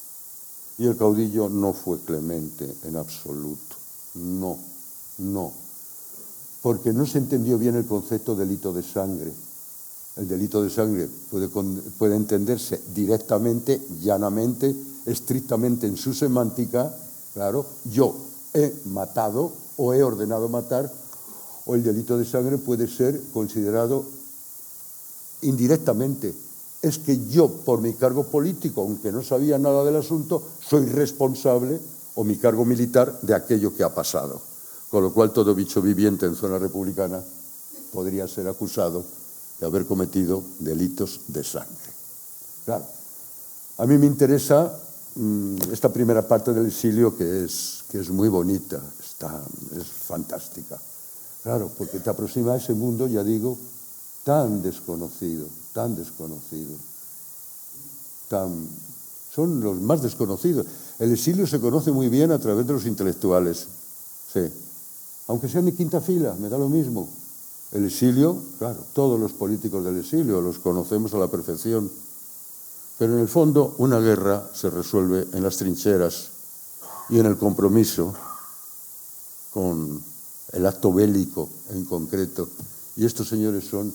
Y el caudillo no fue clemente en absoluto. No, no. Porque no se entendió bien el concepto de delito de sangre. El delito de sangre puede entenderse directamente, llanamente, estrictamente en su semántica. Claro, yo he matado o he ordenado matar, o el delito de sangre puede ser considerado indirectamente. Es que yo, por mi cargo político, aunque no sabía nada del asunto, soy responsable, o mi cargo militar, de aquello que ha pasado. Con lo cual, todo bicho viviente en zona republicana podría ser acusado de haber cometido delitos de sangre. Claro, a mí me interesa esta primera parte del exilio, que es muy bonita, es fantástica. Claro, porque te aproxima a ese mundo, ya digo, tan desconocido, tan desconocido. Son los más desconocidos. El exilio se conoce muy bien a través de los intelectuales, sí. Aunque sean de quinta fila, me da lo mismo. El exilio, claro, todos los políticos del exilio los conocemos a la perfección. Pero en el fondo, una guerra se resuelve en las trincheras y en el compromiso con el acto bélico en concreto. Y estos señores son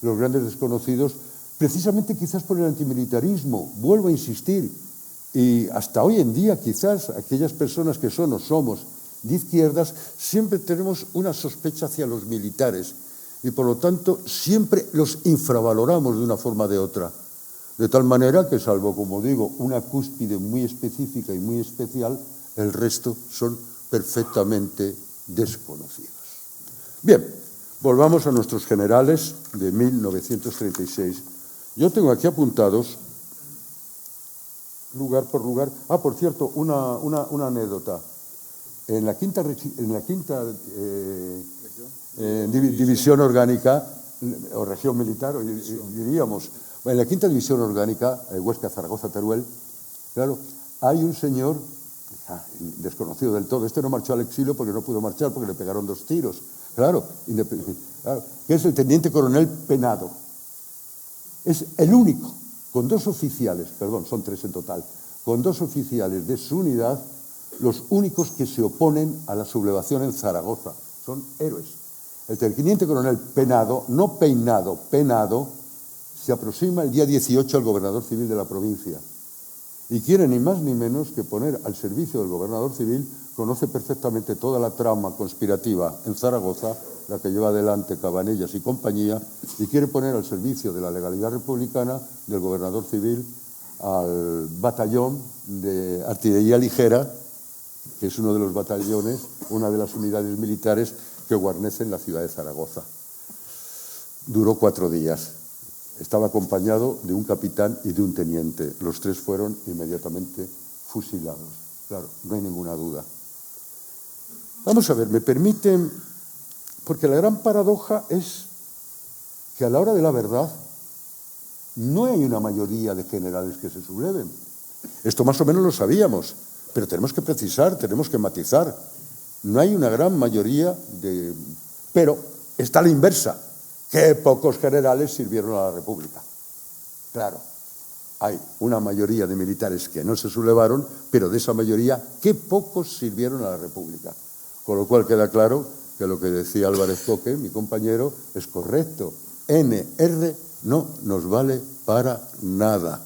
los grandes desconocidos, precisamente quizás por el antimilitarismo, vuelvo a insistir, y hasta hoy en día quizás aquellas personas que son o somos de izquierdas siempre tenemos una sospecha hacia los militares y por lo tanto siempre los infravaloramos de una forma o de otra, de tal manera que salvo, como digo, una cúspide muy específica y muy especial, el resto son perfectamente desconocidos. Bien, volvamos a nuestros generales de 1936. Yo tengo aquí apuntados, lugar por lugar. Por cierto, una anécdota. En la quinta división orgánica, o región militar, diríamos, en la quinta división orgánica, Huesca, Zaragoza, Teruel, claro, hay un señor desconocido del todo. Este no marchó al exilio porque no pudo marchar, porque le pegaron 2 tiros. Claro, que es el teniente coronel Penado. Es el único, con 2 oficiales, perdón, son 3 en total, con 2 oficiales de su unidad, los únicos que se oponen a la sublevación en Zaragoza. Son héroes. El teniente coronel Penado, no Peinado, Penado, se aproxima el día 18 al gobernador civil de la provincia. Y quiere ni más ni menos que poner al servicio del gobernador civil, conoce perfectamente toda la trama conspirativa en Zaragoza, la que lleva adelante Cabanellas y compañía, y quiere poner al servicio de la legalidad republicana del gobernador civil al batallón de artillería ligera, que es uno de los batallones, una de las unidades militares que guarnecen la ciudad de Zaragoza. Duró 4 días. Estaba acompañado de un capitán y de un teniente. Los 3 fueron inmediatamente fusilados. Claro, no hay ninguna duda. Vamos a ver, me permiten, porque la gran paradoja es que a la hora de la verdad, No hay una mayoría de generales que se subleven. Esto más o menos lo sabíamos, pero tenemos que precisar, tenemos que matizar. No hay una gran mayoría de... Pero está la inversa. Qué pocos generales sirvieron a la República. Claro, hay una mayoría de militares que no se sublevaron, pero de esa mayoría, qué pocos sirvieron a la República. Con lo cual queda claro que lo que decía Álvarez Coque, mi compañero, es correcto. NR no nos vale para nada.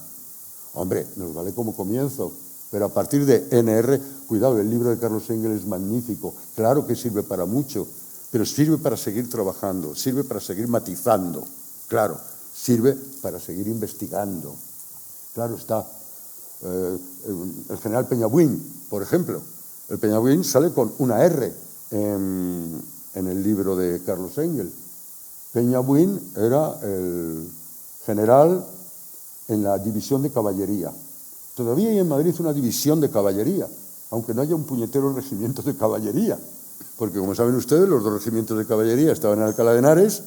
Hombre, nos vale como comienzo, pero a partir de NR, cuidado, el libro de Carlos Engel es magnífico, claro que sirve para mucho, pero sirve para seguir trabajando, sirve para seguir matizando, claro, sirve para seguir investigando. Claro está, el general Peñabuín, por ejemplo, el Peñabuín sale con una R en el libro de Carlos Engel. Peñabuín era el general en la división de caballería. Todavía hay en Madrid una división de caballería, aunque no haya un puñetero regimiento de caballería, porque como saben ustedes, los dos regimientos de caballería estaban en Alcalá de Henares.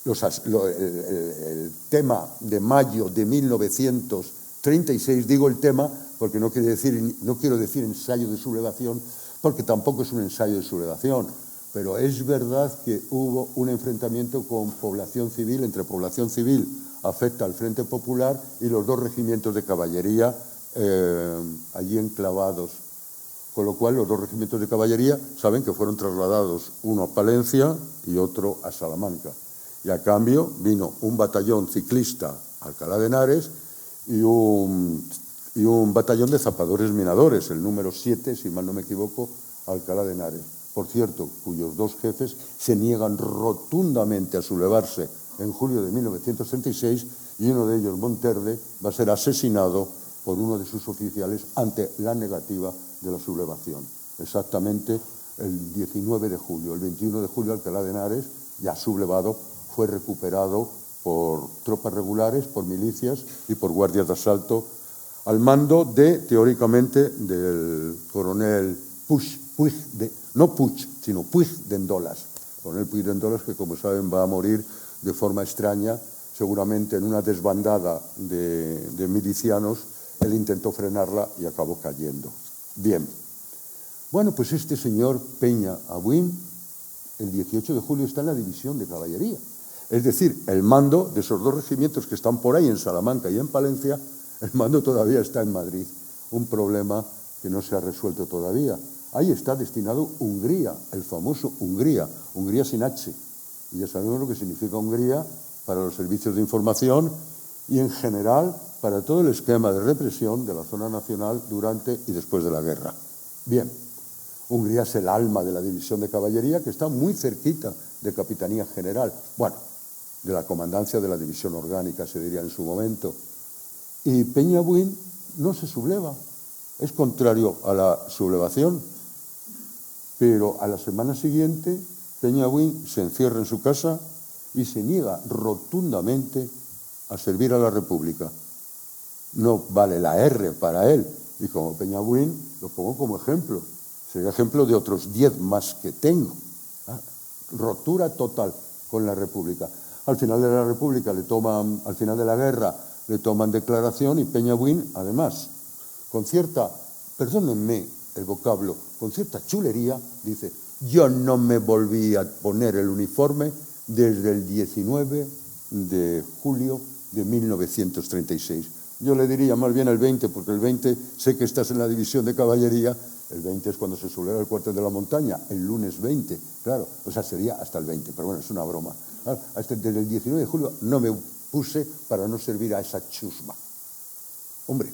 El tema de mayo de 1936, digo el tema porque no quiero decir ensayo de sublevación, porque tampoco es un ensayo de sublevación, pero es verdad que hubo un enfrentamiento con población civil, entre población civil afecta al Frente Popular y los dos regimientos de caballería allí enclavados. Con lo cual, los dos regimientos de caballería saben que fueron trasladados, uno a Palencia y otro a Salamanca. Y a cambio vino un batallón ciclista a Alcalá de Henares y un batallón de zapadores minadores, el número 7, si mal no me equivoco, a Alcalá de Henares. Por cierto, cuyos dos jefes se niegan rotundamente a sublevarse en julio de 1936 y uno de ellos, Monterde, va a ser asesinado por uno de sus oficiales ante la negativa de la sublevación. Exactamente el 19 de julio. El 21 de julio Alcalá de Henares, ya sublevado, fue recuperado por tropas regulares, por milicias y por guardias de asalto, al mando de, teóricamente, del coronel Puigdendolas. Coronel Puigdendolas, que como saben va a morir de forma extraña, seguramente en una desbandada de milicianos. Él intentó frenarla y acabó cayendo. Bien. Bueno, pues este señor Peñabuín, el 18 de julio está en la división de caballería. Es decir, el mando de esos dos regimientos que están por ahí en Salamanca y en Palencia, el mando todavía está en Madrid. Un problema que no se ha resuelto todavía. Ahí está destinado Hungría, el famoso Hungría, Hungría sin H. Y ya sabemos lo que significa Hungría para los servicios de información y en general para todo el esquema de represión de la zona nacional durante y después de la guerra. Bien, Hungría es el alma de la división de caballería que está muy cerquita de Capitanía General, bueno, de la comandancia de la división orgánica, se diría en su momento. Y Peñabuín no se subleva, es contrario a la sublevación, pero a la semana siguiente Peñabuín se encierra en su casa y se niega rotundamente a servir a la República. No vale la R para él, y como Peñabuín lo pongo como ejemplo. Sería ejemplo de otros 10 más que tengo. Rotura total con la República. Al final de la República al final de la guerra le toman declaración y Peñabuín, además, con cierta, perdónenme el vocablo, con cierta chulería, dice: yo no me volví a poner el uniforme desde el 19 de julio de 1936. Yo le diría más bien el 20, porque el 20 sé que estás en la división de caballería, el 20 es cuando se subleva el cuartel de la montaña, el lunes 20, claro, o sea, sería hasta el 20, pero bueno, es una broma. Desde el 19 de julio no me puse para no servir a esa chusma. Hombre,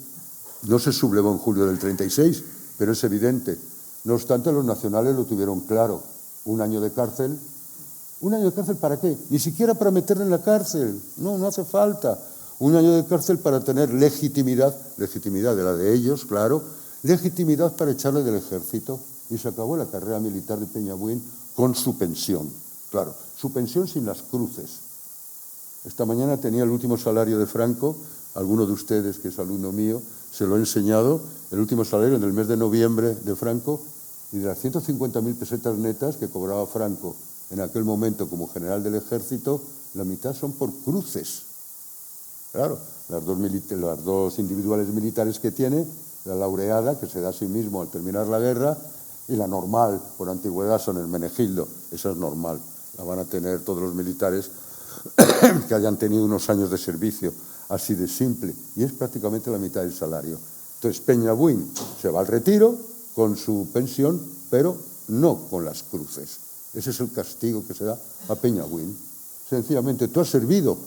no se sublevó en julio del 36, pero es evidente. No obstante, los nacionales lo tuvieron claro. Un año de cárcel. ¿Un año de cárcel para qué? Ni siquiera para meterle en la cárcel. No, no hace falta. Un año de cárcel para tener legitimidad de la de ellos, claro, legitimidad para echarle del ejército. Y se acabó la carrera militar de Peñabuín con su pensión. Claro, su pensión sin las cruces. Esta mañana tenía el último salario de Franco, alguno de ustedes que es alumno mío, se lo he enseñado, el último salario en el mes de noviembre de Franco, y de las 150.000 pesetas netas que cobraba Franco en aquel momento como general del ejército, la mitad son por cruces. Claro, las dos individuales militares que tiene, la laureada, que se da a sí mismo al terminar la guerra, y la normal, por antigüedad, son el Menegildo. Esa es normal, la van a tener todos los militares que hayan tenido unos años de servicio, así de simple, y es prácticamente la mitad del salario. Entonces Peñabuín se va al retiro con su pensión, pero no con las cruces. Ese es el castigo que se da a Peñabuín. Sencillamente, tú has servido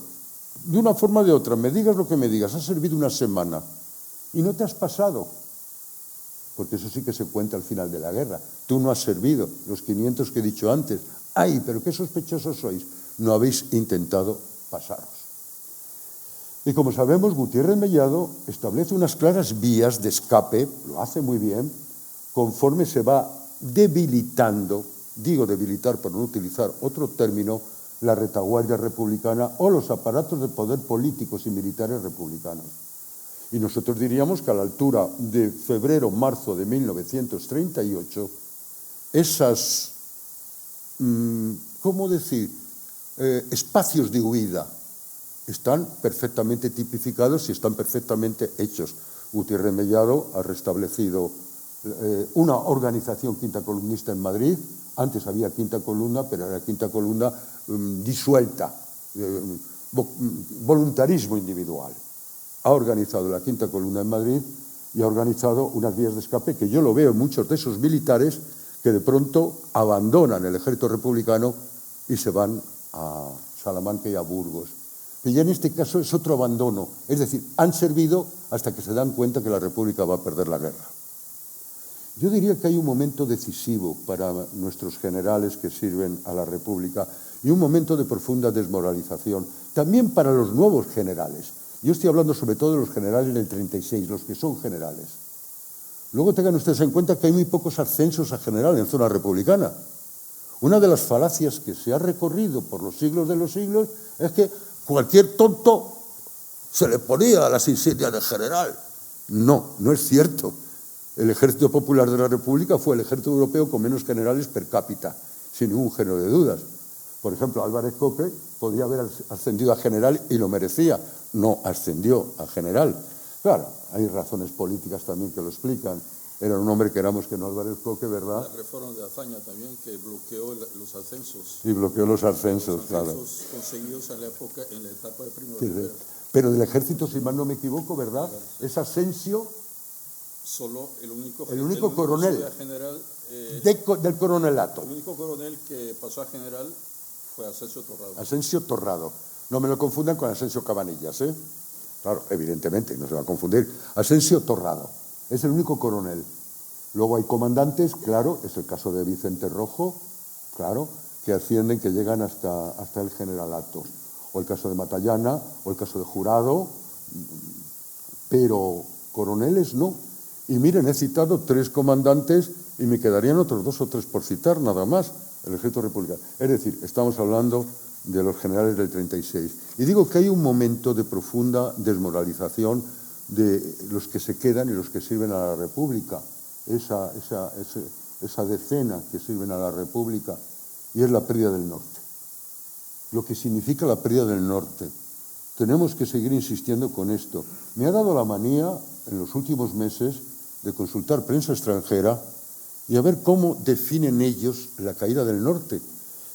de una forma o de otra, me digas lo que me digas, has servido una semana y no te has pasado, porque eso sí que se cuenta al final de la guerra. Tú no has servido los 500 que he dicho antes. ¡Ay, pero qué sospechosos sois! No habéis intentado pasaros. Y como sabemos, Gutiérrez Mellado establece unas claras vías de escape, lo hace muy bien, conforme se va debilitando, digo debilitar por no utilizar otro término, la retaguardia republicana o los aparatos de poder políticos y militares republicanos. Y nosotros diríamos que a la altura de febrero-marzo de 1938, esas, ¿cómo decir?, espacios de huida están perfectamente tipificados y están perfectamente hechos. Gutiérrez Mellado ha restablecido una organización quinta columnista en Madrid. Antes había quinta columna, pero era quinta columna disuelta, voluntarismo individual. Ha organizado la quinta columna en Madrid y ha organizado unas vías de escape que yo lo veo en muchos de esos militares que de pronto abandonan el ejército republicano y se van a Salamanca y a Burgos. Y ya en este caso es otro abandono, es decir, han servido hasta que se dan cuenta que la República va a perder la guerra. Yo diría que hay un momento decisivo para nuestros generales que sirven a la República y un momento de profunda desmoralización, también para los nuevos generales. Yo estoy hablando sobre todo de los generales del 36, los que son generales. Luego tengan ustedes en cuenta que hay muy pocos ascensos a general en zona republicana. Una de las falacias que se ha recorrido por los siglos de los siglos es que cualquier tonto se le ponía las insignias de general. No, no es cierto. El Ejército Popular de la República fue el ejército europeo con menos generales per cápita, sin ningún género de dudas. Por ejemplo, Álvarez Coque podía haber ascendido a general y lo merecía. No ascendió a general. Claro, hay razones políticas también que lo explican. Era un hombre, queramos que no, Álvarez Coque, ¿verdad? La reforma de Azaña también, que bloqueó los ascensos. Sí, bloqueó los ascensos, claro. Los ascensos conseguidos en la etapa de Primo Sí, Rivera. pero del ejército, si mal no me equivoco, ¿verdad? Es Asensio, Solo el único coronel general, del coronelato. el único coronel que pasó a general fue Asensio Torrado. Asensio Torrado. No me lo confundan con Asensio Cabanillas, ¿eh? Claro, evidentemente, no se va a confundir. Asensio Torrado. Es el único coronel. Luego hay comandantes, claro, es el caso de Vicente Rojo, claro, que ascienden, que llegan hasta el generalato. O el caso de Matallana, o el caso de Jurado, pero coroneles no. Y miren, he citado 3 comandantes y me quedarían otros 2 o 3 por citar, nada más, el ejército republicano. Es decir, estamos hablando de los generales del 36. Y digo que hay un momento de profunda desmoralización de los que se quedan y los que sirven a la República, esa decena que sirven a la República, y es la pérdida del norte. Lo que significa la pérdida del norte. Tenemos que seguir insistiendo con esto. Me ha dado la manía en los últimos meses de consultar prensa extranjera y a ver cómo definen ellos la caída del norte.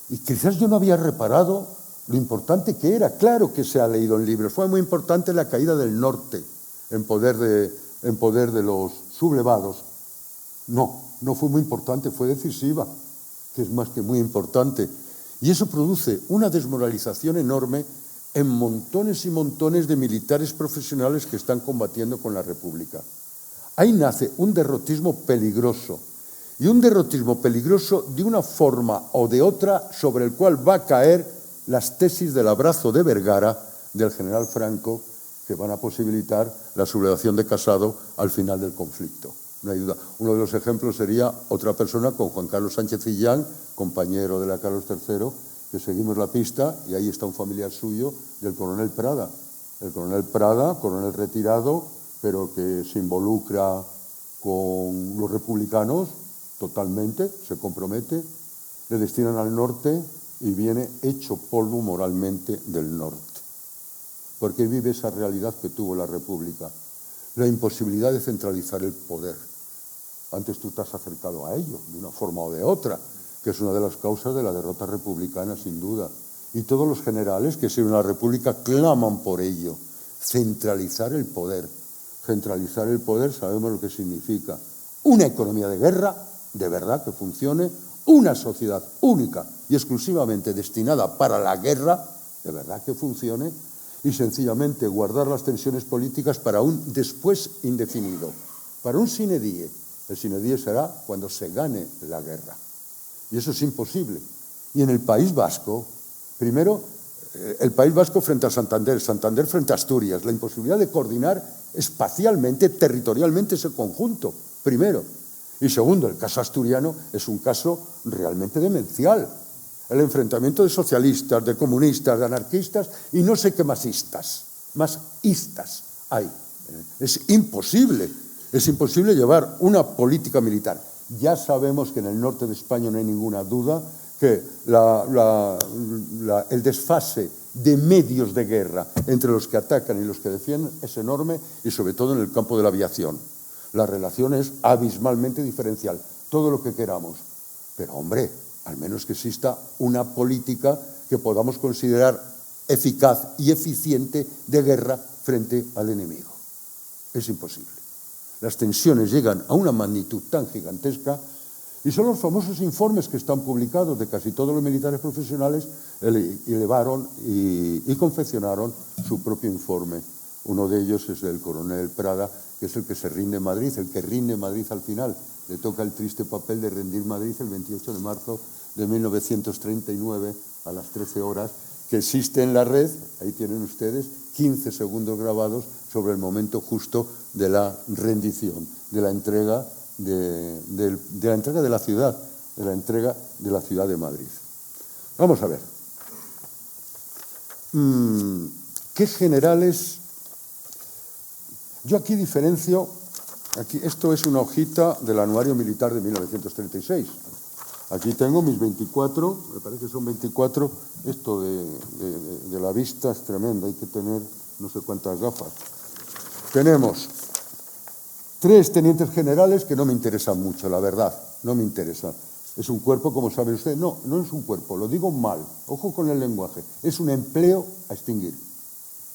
Y quizás yo no había reparado lo importante que era. Claro que se ha leído en libros. Fue muy importante la caída del norte en poder de los sublevados. No, no fue muy importante, fue decisiva, que es más que muy importante. Y eso produce una desmoralización enorme en montones y montones de militares profesionales que están combatiendo con la República. Ahí nace un derrotismo peligroso. Y un derrotismo peligroso de una forma o de otra sobre el cual va a caer las tesis del abrazo de Vergara del general Franco, que van a posibilitar la sublevación de Casado al final del conflicto. No hay duda. Uno de los ejemplos sería otra persona con Juan Carlos Sánchez Illán, compañero de la Carlos III, que seguimos la pista y ahí está un familiar suyo del coronel Prada. El coronel Prada, coronel retirado, pero que se involucra con los republicanos totalmente, se compromete, le destinan al norte y viene hecho polvo moralmente del norte. porque vive esa realidad que tuvo la República, la imposibilidad de centralizar el poder. Antes tú te has acercado a ello, de una forma o de otra, que es una de las causas de la derrota republicana, sin duda. Y todos los generales que sirven a la República claman por ello, centralizar el poder. Centralizar el poder sabemos lo que significa. Una economía de guerra, de verdad que funcione, una sociedad única y exclusivamente destinada para la guerra, de verdad que funcione, y sencillamente guardar las tensiones políticas para un después indefinido, para un sine die. El sine die será cuando se gane la guerra. Y eso es imposible. Y en el País Vasco, primero, el País Vasco frente a Santander, Santander frente a Asturias, la imposibilidad de coordinar espacialmente, territorialmente ese conjunto, primero. Y segundo, el caso asturiano es un caso realmente demencial. El enfrentamiento de socialistas, de comunistas, de anarquistas y no sé qué más istas hay. Es imposible llevar una política militar. Ya sabemos que en el norte de España no hay ninguna duda que el desfase de medios de guerra entre los que atacan y los que defienden es enorme y sobre todo en el campo de la aviación. La relación es abismalmente diferencial, todo lo que queramos. Pero, hombre, al menos que exista una política que podamos considerar eficaz y eficiente de guerra frente al enemigo. Es imposible. Las tensiones llegan a una magnitud tan gigantesca y son los famosos informes que están publicados de casi todos los militares profesionales, elevaron y confeccionaron su propio informe. Uno de ellos es el coronel Prada, que es el que se rinde en Madrid, el que rinde Madrid al final. Le toca el triste papel de rendir Madrid el 28 de marzo de 1939 a las 13 horas, que existe en la red, ahí tienen ustedes, 15 segundos grabados sobre el momento justo de la rendición, de la entrega de la ciudad, de la entrega de la ciudad de Madrid. Vamos a ver. ¿Qué generales? Yo aquí diferencio, esto es una hojita del anuario militar de 1936. Aquí tengo mis 24, me parece que son 24, esto de la vista es tremendo, hay que tener no sé cuántas gafas. Tenemos 3 tenientes generales que no me interesan mucho, la verdad, no me interesan. Es un cuerpo, como saben ustedes, no es un cuerpo, lo digo mal, ojo con el lenguaje, es un empleo a extinguir,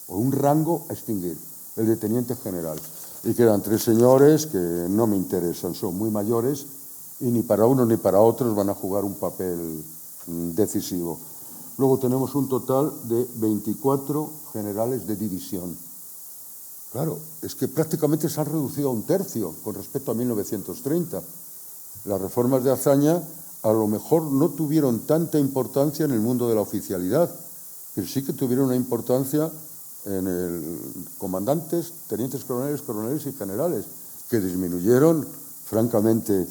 o un rango a extinguir, el de teniente general. Y quedan 3 señores que no me interesan, son muy mayores y ni para unos ni para otros van a jugar un papel decisivo. Luego tenemos un total de 24 generales de división. Claro, es que prácticamente se han reducido a 1/3 con respecto a 1930. Las reformas de Azaña a lo mejor no tuvieron tanta importancia en el mundo de la oficialidad, pero sí que tuvieron una importancia en el comandantes, tenientes coroneles y generales, que disminuyeron francamente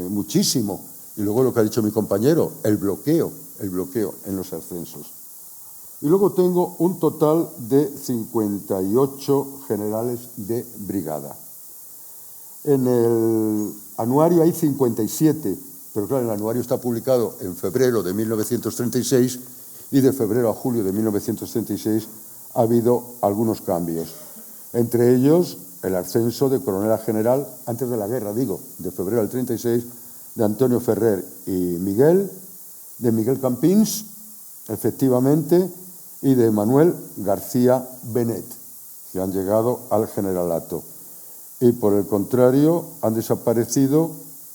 muchísimo. Y luego lo que ha dicho mi compañero, el bloqueo en los ascensos. Y luego tengo un total de 58 generales de brigada. En el anuario hay 57, pero claro, el anuario está publicado en febrero de 1936 y de febrero a julio de 1936 ha habido algunos cambios. Entre ellos, el ascenso de coronel a general, antes de la guerra, de febrero al 36, de Antonio Ferrer y Miguel, de Miguel Campins, efectivamente, y de Manuel García Benet, que han llegado al generalato. Y por el contrario, han desaparecido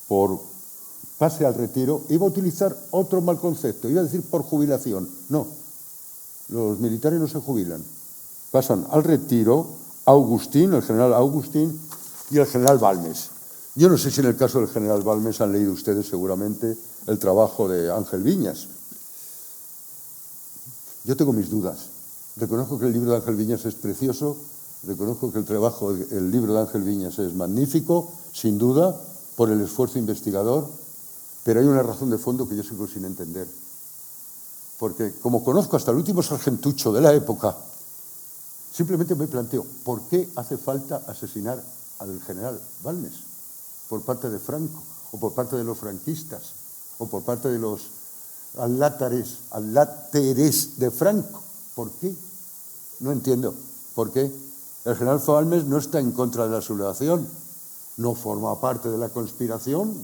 por pase al retiro. Iba a utilizar otro mal concepto, iba a decir por jubilación. No, los militares no se jubilan. Pasan al retiro Agustín, el general Agustín, y el general Balmes. Yo no sé si en el caso del general Balmes han leído ustedes seguramente el trabajo de Ángel Viñas. Yo tengo mis dudas. Reconozco que el libro de Ángel Viñas es precioso, reconozco que el libro de Ángel Viñas es magnífico, sin duda, por el esfuerzo investigador, pero hay una razón de fondo que yo sigo sin entender. Porque como conozco hasta el último sargentucho de la época, simplemente me planteo, ¿por qué hace falta asesinar al general Balmes? Por parte de Franco, o por parte de los franquistas, o por parte de los aláteres de Franco. ¿Por qué? No entiendo. ¿Por qué? El general Balmes no está en contra de la sublevación, no forma parte de la conspiración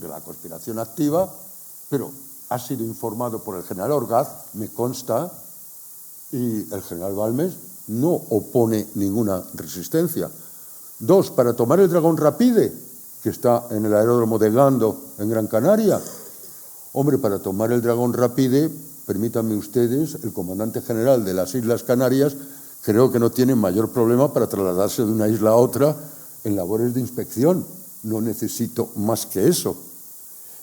activa, pero ha sido informado por el general Orgaz, me consta, y el general Balmes no opone ninguna resistencia. 2, para tomar el Dragón Rapide, que está en el aeródromo de Gando, en Gran Canaria. Hombre, para tomar el Dragón Rapide, permítanme ustedes, el comandante general de las Islas Canarias creo que no tiene mayor problema para trasladarse de una isla a otra en labores de inspección. No necesito más que eso.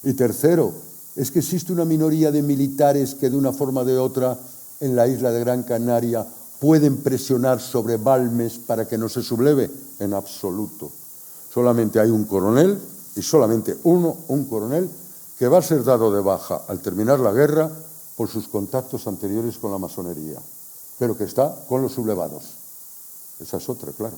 Y tercero, es que existe una minoría de militares que de una forma o de otra en la isla de Gran Canaria pueden presionar sobre Balmes para que no se subleve. En absoluto. Solamente hay un coronel, y solamente un coronel, que va a ser dado de baja al terminar la guerra por sus contactos anteriores con la masonería, pero que está con los sublevados. Esa es otra, claro.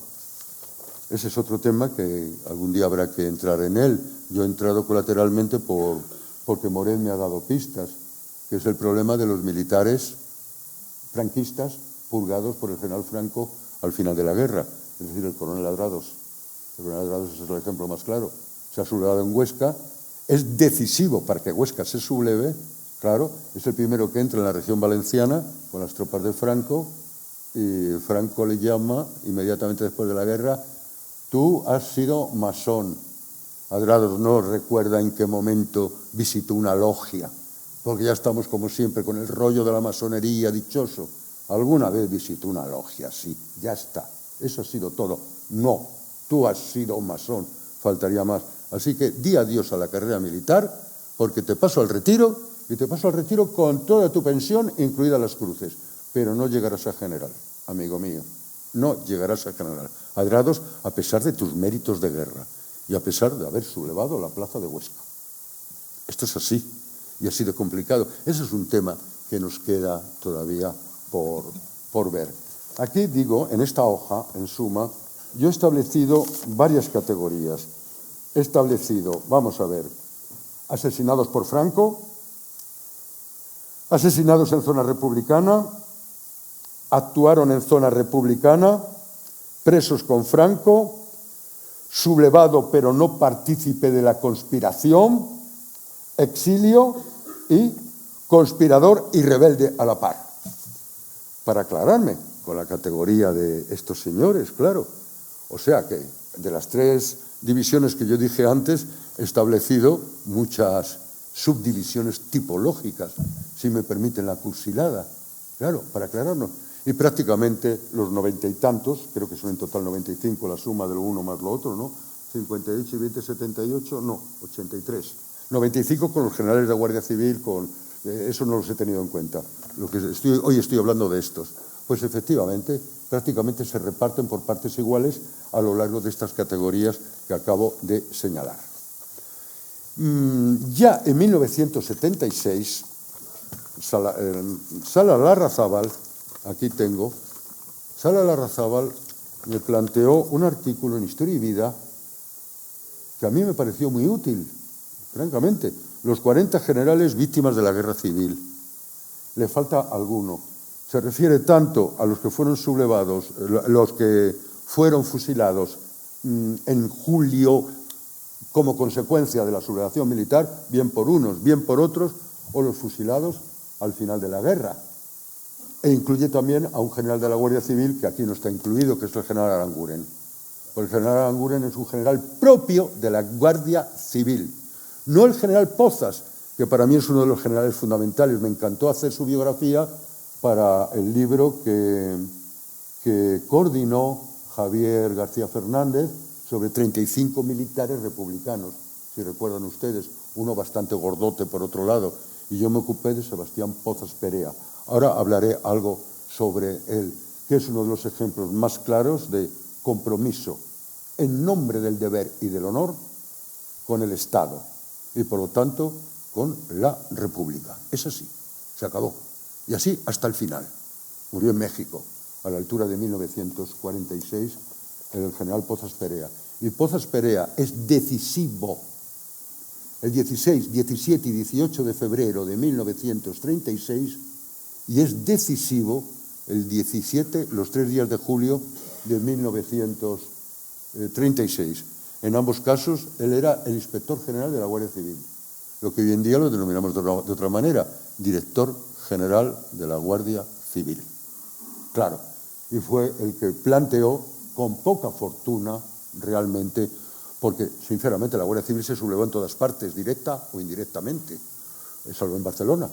Ese es otro tema que algún día habrá que entrar en él. Yo he entrado colateralmente porque Moret me ha dado pistas, que es el problema de los militares franquistas purgados por el general Franco al final de la guerra, es decir, el coronel Adrados. El coronel Adrados es el ejemplo más claro. Se ha sublevado en Huesca, es decisivo para que Huesca se subleve, claro, es el primero que entra en la región valenciana con las tropas de Franco, y Franco le llama inmediatamente después de la guerra: tú has sido masón. Adrados no recuerda en qué momento visitó una logia, porque ya estamos como siempre con el rollo de la masonería dichoso. Alguna vez visitó una logia, sí, ya está. Eso ha sido todo. No, tú has sido masón, faltaría más. Así que di adiós a la carrera militar, porque te paso al retiro, y te paso al retiro con toda tu pensión, incluidas las cruces. Pero no llegarás a general, amigo mío. No llegarás a general. Adrados, a pesar de tus méritos de guerra y a pesar de haber sublevado la plaza de Huesca. Esto es así y ha sido complicado. Ese es un tema que nos queda todavía por ver. Aquí digo, en esta hoja, en suma, yo he establecido varias categorías. He establecido, vamos a ver, asesinados por Franco, asesinados en zona republicana, actuaron en zona republicana, presos con Franco, sublevado pero no partícipe de la conspiración, exilio y conspirador y rebelde a la par. Para aclararme con la categoría de estos señores, claro. O sea que de las 3 divisiones que yo dije antes, he establecido muchas subdivisiones tipológicas, si me permiten la cursilada, claro, para aclararnos. Y prácticamente los 90 y tantos, creo que son en total 95, la suma de lo uno más lo otro, ¿no? 58 y 20, 78, no, 83. 95 con los generales de Guardia Civil, eso no los he tenido en cuenta. Hoy estoy hablando de estos. Pues efectivamente, prácticamente se reparten por partes iguales a lo largo de estas categorías que acabo de señalar. Ya en 1976, Sala Larrazábal, aquí tengo, Sala Larrazábal me planteó un artículo en Historia y Vida que a mí me pareció muy útil, francamente. Los 40 generales víctimas de la guerra civil. Le falta alguno. Se refiere tanto a los que fueron sublevados, los que fueron fusilados en julio como consecuencia de la sublevación militar, bien por unos, bien por otros, o los fusilados al final de la guerra. E incluye también a un general de la Guardia Civil, que aquí no está incluido, que es el general Aranguren. Pues el general Aranguren es un general propio de la Guardia Civil. No el general Pozas, que para mí es uno de los generales fundamentales. Me encantó hacer su biografía para el libro que coordinó Javier García Fernández sobre 35 militares republicanos, si recuerdan ustedes, uno bastante gordote por otro lado, y yo me ocupé de Sebastián Pozas Perea. Ahora hablaré algo sobre él, que es uno de los ejemplos más claros de compromiso en nombre del deber y del honor con el Estado y, por lo tanto, con la República. Es así, se acabó. Y así hasta el final. Murió en México, a la altura de 1946, el general Pozas Perea. Y Pozas Perea es decisivo. El 16, 17 y 18 de febrero de 1936, y es decisivo el 17, los 3 días de julio de 1936. En ambos casos, él era el inspector general de la Guardia Civil, lo que hoy en día lo denominamos de otra manera, director general de la Guardia Civil. Claro, y fue el que planteó, con poca fortuna realmente, porque sinceramente la Guardia Civil se sublevó en todas partes, directa o indirectamente, salvo en Barcelona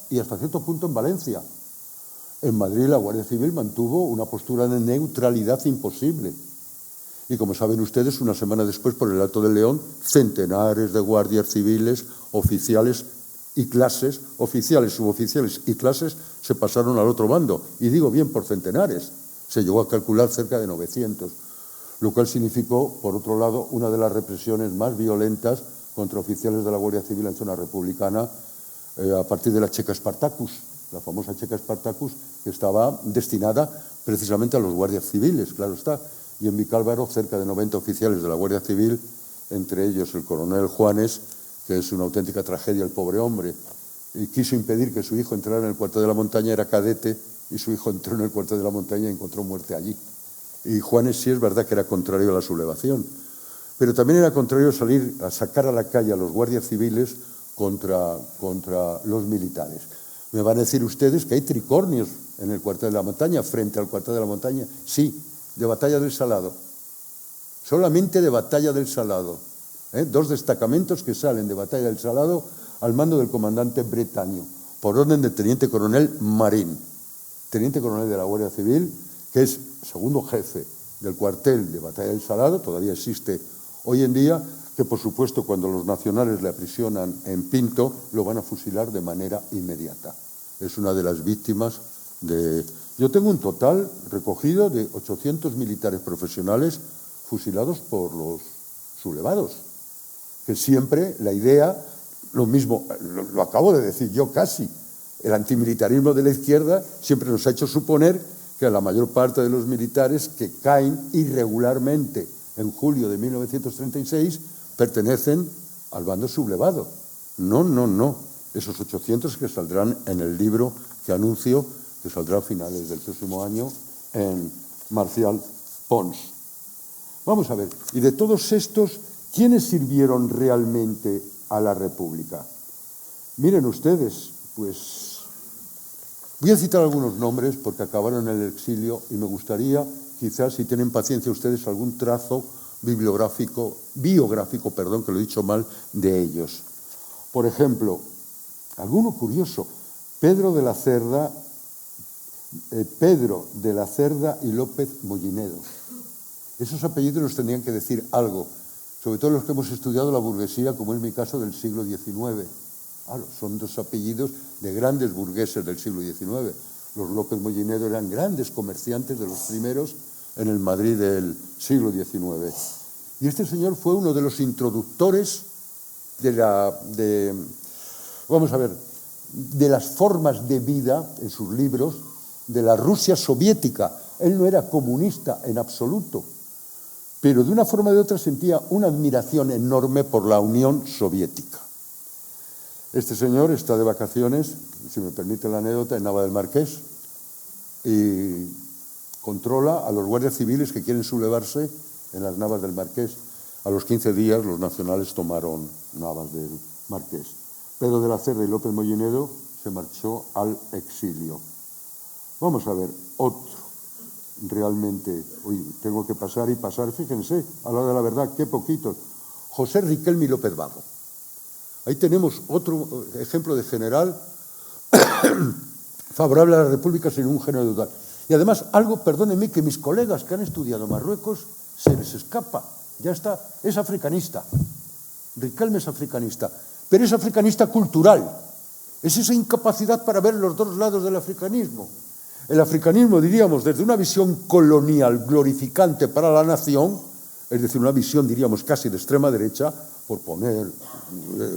y hasta cierto punto en Valencia. En Madrid la Guardia Civil mantuvo una postura de neutralidad imposible. Y como saben ustedes, una semana después, por el Alto del León, centenares de guardias civiles, oficiales y clases, oficiales, suboficiales y clases, se pasaron al otro bando. Y digo bien por centenares, se llegó a calcular cerca de 900, lo cual significó, por otro lado, una de las represiones más violentas contra oficiales de la Guardia Civil en zona republicana, a partir de la Checa Spartacus, la famosa Checa Spartacus, que estaba destinada precisamente a los guardias civiles, claro está. Y en Vicálvaro, cerca de 90 oficiales de la Guardia Civil, entre ellos el coronel Juanes, que es una auténtica tragedia el pobre hombre, y quiso impedir que su hijo entrara en el cuartel de la montaña, era cadete, y su hijo entró en el cuartel de la montaña y encontró muerte allí. Y Juanes sí es verdad que era contrario a la sublevación, pero también era contrario a salir a sacar a la calle a los guardias civiles contra los militares. Me van a decir ustedes que hay tricornios en el cuartel de la montaña, frente al cuartel de la montaña. Sí, de Batalla del Salado, solamente de Batalla del Salado. 2 destacamentos que salen de Batalla del Salado al mando del comandante Bretaño, por orden del teniente coronel Marín, teniente coronel de la Guardia Civil, que es segundo jefe del cuartel de Batalla del Salado, todavía existe hoy en día, que por supuesto cuando los nacionales le aprisionan en Pinto, lo van a fusilar de manera inmediata. Es una de las víctimas de... Yo tengo un total recogido de 800 militares profesionales fusilados por los sublevados, que siempre la idea, lo mismo, lo acabo de decir yo casi, el antimilitarismo de la izquierda siempre nos ha hecho suponer que la mayor parte de los militares que caen irregularmente en julio de 1936 pertenecen al bando sublevado. No. Esos 800 que saldrán en el libro que anuncio, que saldrá a finales del próximo año en Marcial Pons. Vamos a ver, y de todos estos, ¿quiénes sirvieron realmente a la República? Miren ustedes, pues voy a citar algunos nombres porque acabaron en el exilio y me gustaría, quizás, si tienen paciencia ustedes, algún trazo biográfico, que lo he dicho mal, de ellos. Por ejemplo, alguno curioso, Pedro de la Cerda y López Mollinedo. Esos apellidos nos tendrían que decir algo, sobre todo los que hemos estudiado la burguesía, como es mi caso, del siglo XIX. Claro, son 2 apellidos de grandes burgueses del siglo XIX. Los López Mollinedo eran grandes comerciantes, de los primeros en el Madrid del siglo XIX. Y este señor fue uno de los introductores de las formas de vida, en sus libros, de la Rusia soviética. Él no era comunista en absoluto, pero de una forma o de otra sentía una admiración enorme por la Unión Soviética. Este señor está de vacaciones, si me permite la anécdota, en Nava del Marqués, y controla a los guardias civiles que quieren sublevarse en las Navas del Marqués. A los 15 días los nacionales tomaron Navas del Marqués. Pedro de la Cerda y López Mollinedo se marchó al exilio. Vamos a ver otro. Realmente, tengo que pasar y pasar, fíjense, a la hora de la verdad, qué poquitos. José Riquelme y López Vago. Ahí tenemos otro ejemplo de general favorable a la República sin un género de duda. Y además, algo, perdónenme, que mis colegas que han estudiado Marruecos se les escapa. Ya está, es africanista. Riquelme es africanista, pero es africanista cultural. Es esa incapacidad para ver los 2 lados del africanismo. El africanismo, diríamos, desde una visión colonial glorificante para la nación, es decir, una visión, diríamos, casi de extrema derecha, por poner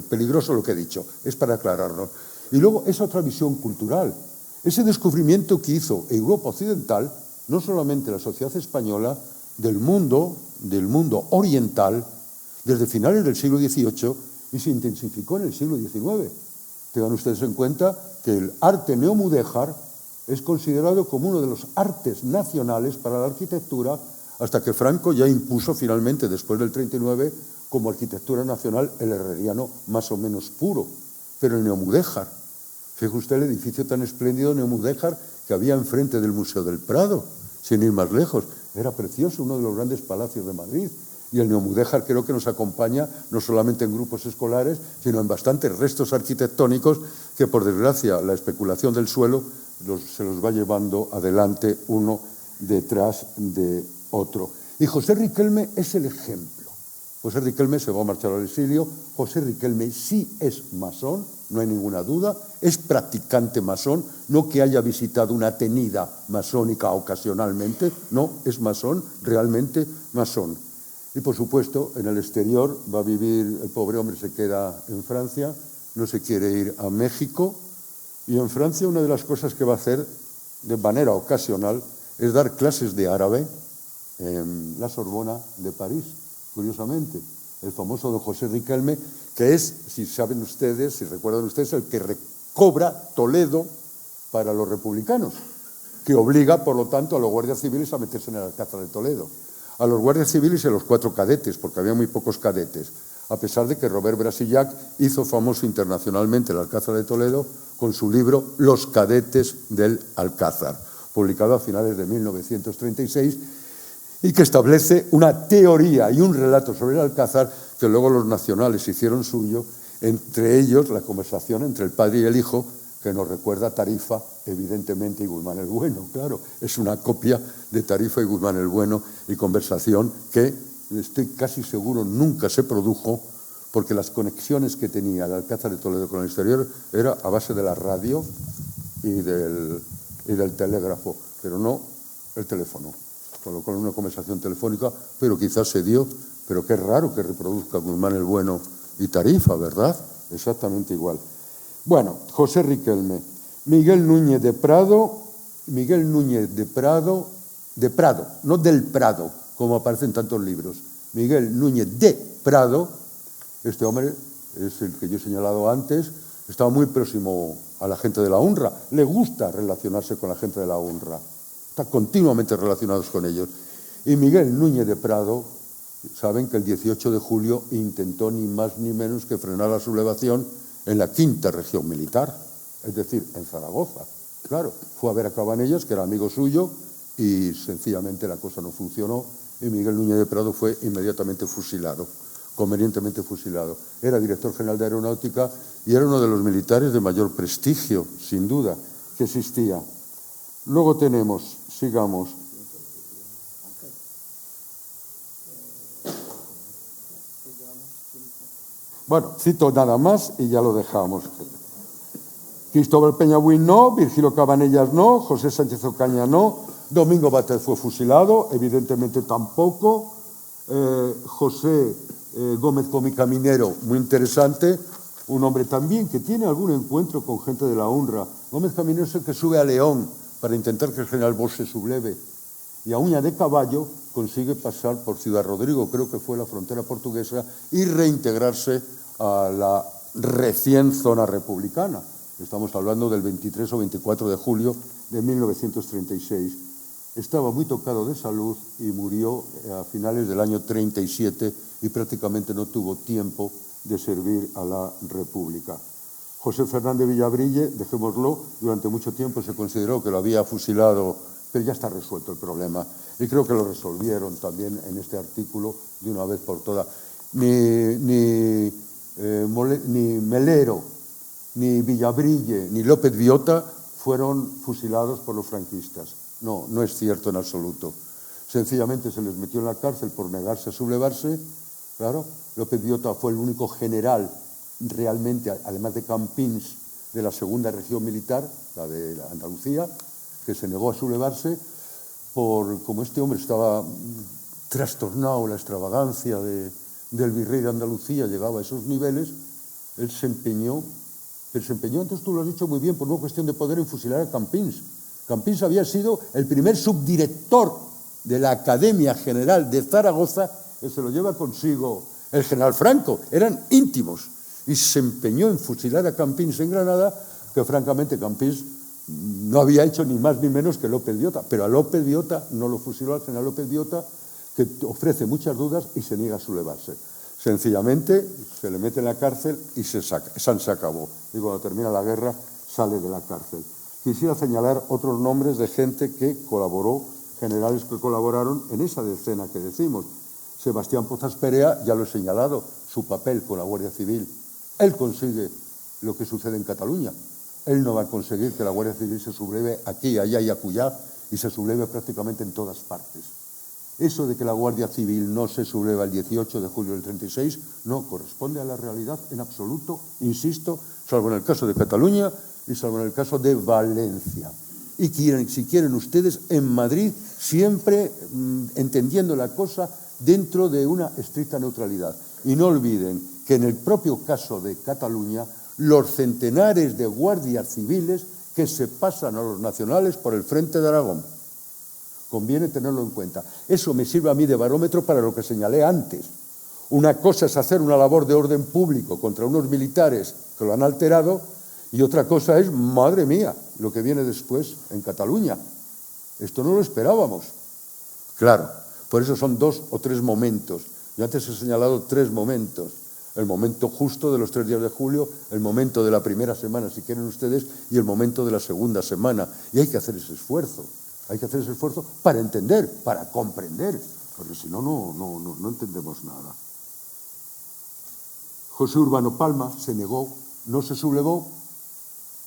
peligroso lo que he dicho, es para aclararnos. Y luego esa otra visión cultural, ese descubrimiento que hizo Europa Occidental, no solamente la sociedad española, del mundo oriental, desde finales del siglo XVIII, y se intensificó en el siglo XIX. Tengan ustedes en cuenta que el arte neomudéjar es considerado como uno de los artes nacionales para la arquitectura, hasta que Franco ya impuso finalmente, después del 39, como arquitectura nacional el herreriano más o menos puro. Pero el Neomudéjar, fíjese usted el edificio tan espléndido Neomudéjar que había enfrente del Museo del Prado, sin ir más lejos, era precioso, uno de los grandes palacios de Madrid. Y el Neomudéjar creo que nos acompaña no solamente en grupos escolares, sino en bastantes restos arquitectónicos que, por desgracia, la especulación del suelo se los va llevando adelante uno detrás de otro. Y José Riquelme es el ejemplo. José Riquelme se va a marchar al exilio. José Riquelme sí es masón, no hay ninguna duda, es practicante masón, no que haya visitado una tenida masónica ocasionalmente, no, es masón, realmente masón. Y por supuesto, en el exterior va a vivir, el pobre hombre se queda en Francia, no se quiere ir a México, y en Francia una de las cosas que va a hacer de manera ocasional es dar clases de árabe en la Sorbona de París, curiosamente. El famoso don José Riquelme, que es, si saben ustedes, si recuerdan ustedes, el que recobra Toledo para los republicanos, que obliga, por lo tanto, a los guardias civiles a meterse en el Alcázar de Toledo. A los guardias civiles y a los 4 cadetes, porque había muy pocos cadetes, a pesar de que Robert Brasillac hizo famoso internacionalmente el Alcázar de Toledo con su libro Los cadetes del Alcázar, publicado a finales de 1936, y que establece una teoría y un relato sobre el Alcázar que luego los nacionales hicieron suyo, entre ellos la conversación entre el padre y el hijo, que nos recuerda Tarifa, evidentemente, y Guzmán el Bueno. Claro, es una copia de Tarifa y Guzmán el Bueno, y conversación que, estoy casi seguro, nunca se produjo, porque las conexiones que tenía el Alcázar de Toledo con el exterior era a base de la radio y del telégrafo, pero no el teléfono. Con lo cual una conversación telefónica, pero quizás se dio, pero qué raro que reproduzca Guzmán el Bueno y Tarifa, ¿verdad? Exactamente igual. Bueno, José Riquelme, Miguel Núñez de Prado, no del Prado, como aparece en tantos libros, Miguel Núñez de Prado, este hombre es el que yo he señalado antes, estaba muy próximo a la gente de la UNRWA, le gusta relacionarse con la gente de la UNRWA, está continuamente relacionado con ellos. Y Miguel Núñez de Prado, saben que el 18 de julio intentó ni más ni menos que frenar la sublevación en la 5ª región militar, es decir, en Zaragoza. Claro, fue a ver a Cabanellas, que era amigo suyo, y sencillamente la cosa no funcionó, y Miguel Núñez de Prado fue inmediatamente fusilado, convenientemente fusilado. Era director general de Aeronáutica y era uno de los militares de mayor prestigio, sin duda, que existía. Luego tenemos, sigamos. Bueno, cito nada más y ya lo dejamos. Cristóbal Peñabuín no, Virgilio Cabanellas no, José Sánchez Ocaña no, Domingo Bátez fue fusilado, evidentemente tampoco, José Gómez Comicaminero, muy interesante, un hombre también que tiene algún encuentro con gente de la UNRWA. Gómez Caminero es el que sube a León para intentar que el general Bosch se subleve, y a uña de caballo consigue pasar por Ciudad Rodrigo, creo que fue la frontera portuguesa, y reintegrarse a la recién zona republicana. Estamos hablando del 23 o 24 de julio de 1936. Estaba muy tocado de salud y murió a finales del año 37 y prácticamente no tuvo tiempo de servir a la República. José Fernández Villabrille, dejémoslo, durante mucho tiempo se consideró que lo había fusilado, pero ya está resuelto el problema. Y creo que lo resolvieron también en este artículo de una vez por todas. Ni Melero, ni Villabrille, ni López Viota fueron fusilados por los franquistas. No, no es cierto en absoluto. Sencillamente se les metió en la cárcel por negarse a sublevarse. Claro, López Viota fue el único general realmente, además de Campins, de la 2ª región militar, la de Andalucía, que se negó a sublevarse como este hombre estaba trastornado, la extravagancia del virrey de Andalucía llegaba a esos niveles, él se empeñó, antes tú lo has dicho muy bien, por una cuestión de poder, en fusilar a Campins. Campins había sido el primer subdirector de la Academia General de Zaragoza, que se lo lleva consigo el general Franco, eran íntimos, y se empeñó en fusilar a Campins en Granada, que francamente Campins no había hecho ni más ni menos que López Biota, pero a López Biota no lo fusiló al general López Biota, que ofrece muchas dudas y se niega a sublevarse. Sencillamente se le mete en la cárcel y se acabó. Y cuando termina la guerra sale de la cárcel. Quisiera señalar otros nombres de gente que colaboró, generales que colaboraron en esa decena que decimos. Sebastián Pozas Perea, ya lo he señalado, su papel con la Guardia Civil. Él consigue lo que sucede en Cataluña. Él no va a conseguir que la Guardia Civil se subleve aquí, allá y acullá, y se subleve prácticamente en todas partes. Eso de que la Guardia Civil no se subleva el 18 de julio del 36 no corresponde a la realidad en absoluto, insisto, salvo en el caso de Cataluña y salvo en el caso de Valencia. Y si quieren ustedes, en Madrid, siempre entendiendo la cosa dentro de una estricta neutralidad. Y no olviden que en el propio caso de Cataluña, los centenares de guardias civiles que se pasan a los nacionales por el frente de Aragón. Conviene tenerlo en cuenta. Eso me sirve a mí de barómetro para lo que señalé antes. Una cosa es hacer una labor de orden público contra unos militares que lo han alterado y otra cosa es, madre mía, lo que viene después en Cataluña. Esto no lo esperábamos. Claro, por eso son 2 o 3 momentos. Yo antes he señalado 3 momentos. El momento justo de los 3 días de julio, el momento de la primera semana, si quieren ustedes, y el momento de la segunda semana. Y hay que hacer ese esfuerzo. Hay que hacer ese esfuerzo para entender, para comprender, porque si no, no entendemos nada. José Urbano Palma se negó, no se sublevó,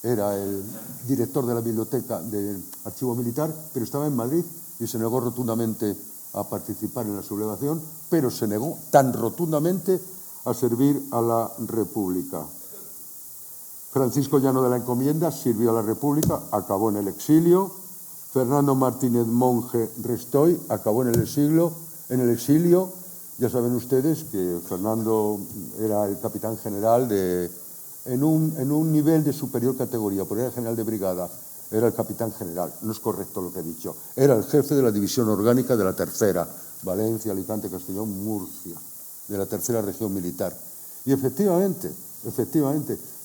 era el director de la biblioteca del Archivo Militar, pero estaba en Madrid y se negó rotundamente a participar en la sublevación, pero se negó tan rotundamente a servir a la República. Francisco Llano de la Encomienda sirvió a la República, acabó en el exilio. Fernando Martínez Monge Restoy acabó en el exilio. Ya saben ustedes que Fernando era el capitán general en un nivel de superior categoría, porque era general de brigada, era el capitán general, no es correcto lo que he dicho, era el jefe de la división orgánica de la tercera, Valencia, Alicante, Castellón, Murcia, de la tercera región militar. Y efectivamente,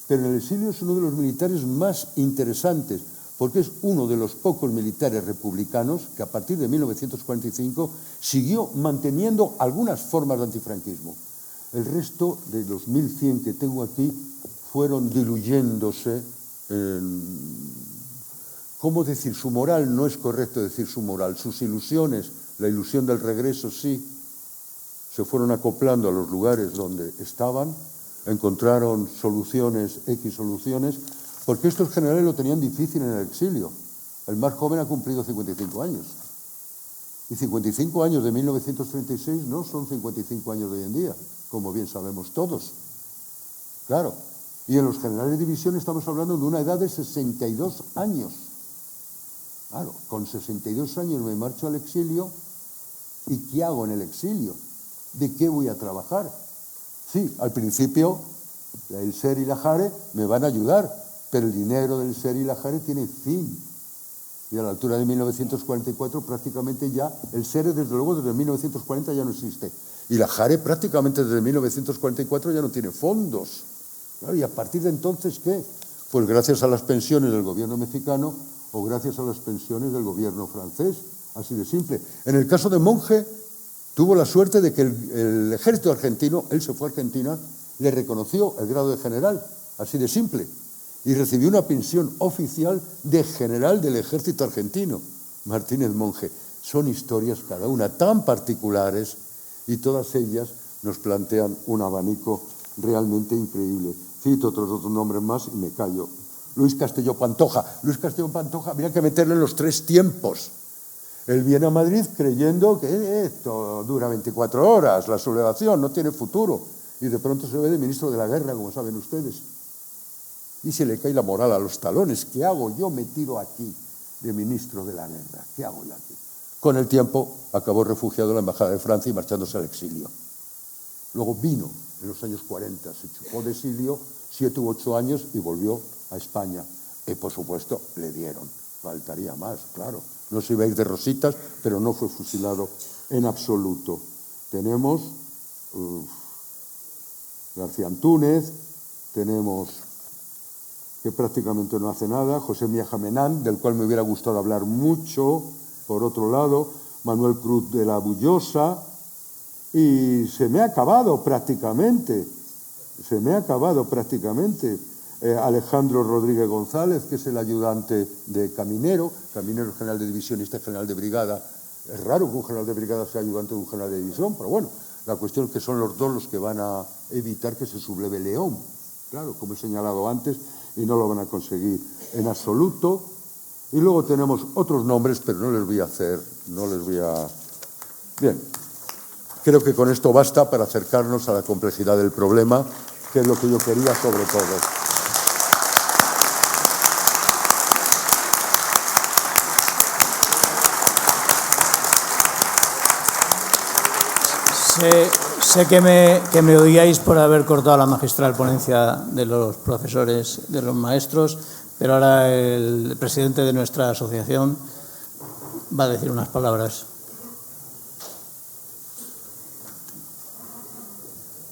pero en el exilio es uno de los militares más interesantes, porque es uno de los pocos militares republicanos que a partir de 1945 siguió manteniendo algunas formas de antifranquismo. El resto de los 1.100 que tengo aquí fueron diluyéndose en... ¿Cómo decir? Su moral, no es correcto decir su moral, sus ilusiones, la ilusión del regreso sí, se fueron acoplando a los lugares donde estaban, encontraron soluciones, X soluciones, porque estos generales lo tenían difícil en el exilio. El más joven ha cumplido 55 años. Y 55 años de 1936 no son 55 años de hoy en día, como bien sabemos todos. Claro. Y en los generales de división estamos hablando de una edad de 62 años. Claro, con 62 años me marcho al exilio. ¿Y qué hago en el exilio? ¿De qué voy a trabajar? Sí, al principio el SER y la JARE me van a ayudar, pero el dinero del SER y la JARE tiene fin. Y a la altura de 1944 prácticamente ya, el SER desde luego desde 1940 ya no existe. Y la JARE prácticamente desde 1944 ya no tiene fondos. Claro, ¿y a partir de entonces qué? Pues gracias a las pensiones del gobierno mexicano o gracias a las pensiones del gobierno francés. Así de simple. En el caso de Monge, tuvo la suerte de que el ejército argentino, él se fue a Argentina, le reconoció el grado de general. Así de simple. Y recibió una pensión oficial de general del ejército argentino, Martínez Monge. Son historias cada una tan particulares y todas ellas nos plantean un abanico realmente increíble. Cito otros nombres más y me callo. Luis Castelló Pantoja. Luis Castelló Pantoja habría que meterle en los 3 tiempos. Él viene a Madrid creyendo que esto dura 24 horas, la sublevación no tiene futuro. Y de pronto se ve de ministro de la guerra, como saben ustedes. Y se le cae la moral a los talones. ¿Qué hago yo metido aquí de ministro de la guerra? ¿Qué hago yo aquí? Con el tiempo acabó refugiado en la Embajada de Francia y marchándose al exilio. Luego vino en los años 40, se chupó de exilio 7 u 8 años y volvió a España. Y por supuesto le dieron. Faltaría más, claro. No se iba a ir de rositas, pero no fue fusilado en absoluto. Tenemos García Antúnez, tenemos que prácticamente no hace nada, José Mía Jamenán, del cual me hubiera gustado hablar mucho, por otro lado, Manuel Cruz de la Bullosa, y se me ha acabado prácticamente. Alejandro Rodríguez González, que es el ayudante de Caminero general de división y este general de brigada. Es raro que un general de brigada sea ayudante de un general de división, pero bueno, la cuestión es que son los dos los que van a evitar que se subleve León, claro, como he señalado antes, y no lo van a conseguir en absoluto. Y luego tenemos otros nombres, pero no les voy a... Bien, creo que con esto basta para acercarnos a la complejidad del problema, que es lo que yo quería sobre todo. Sé que me odiáis por haber cortado la magistral ponencia de los profesores, de los maestros, pero ahora el presidente de nuestra asociación va a decir unas palabras.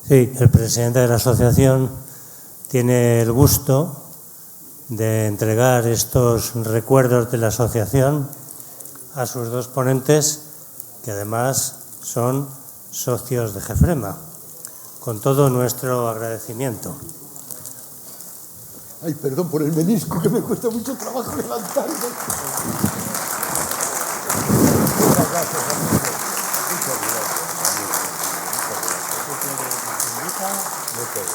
Sí, el presidente de la asociación tiene el gusto de entregar estos recuerdos de la asociación a sus dos ponentes, que además son socios de Gefrema, con todo nuestro agradecimiento. Ay, perdón por el menisco, que me cuesta mucho trabajo levantarme. Muchas gracias, amigo. Muchas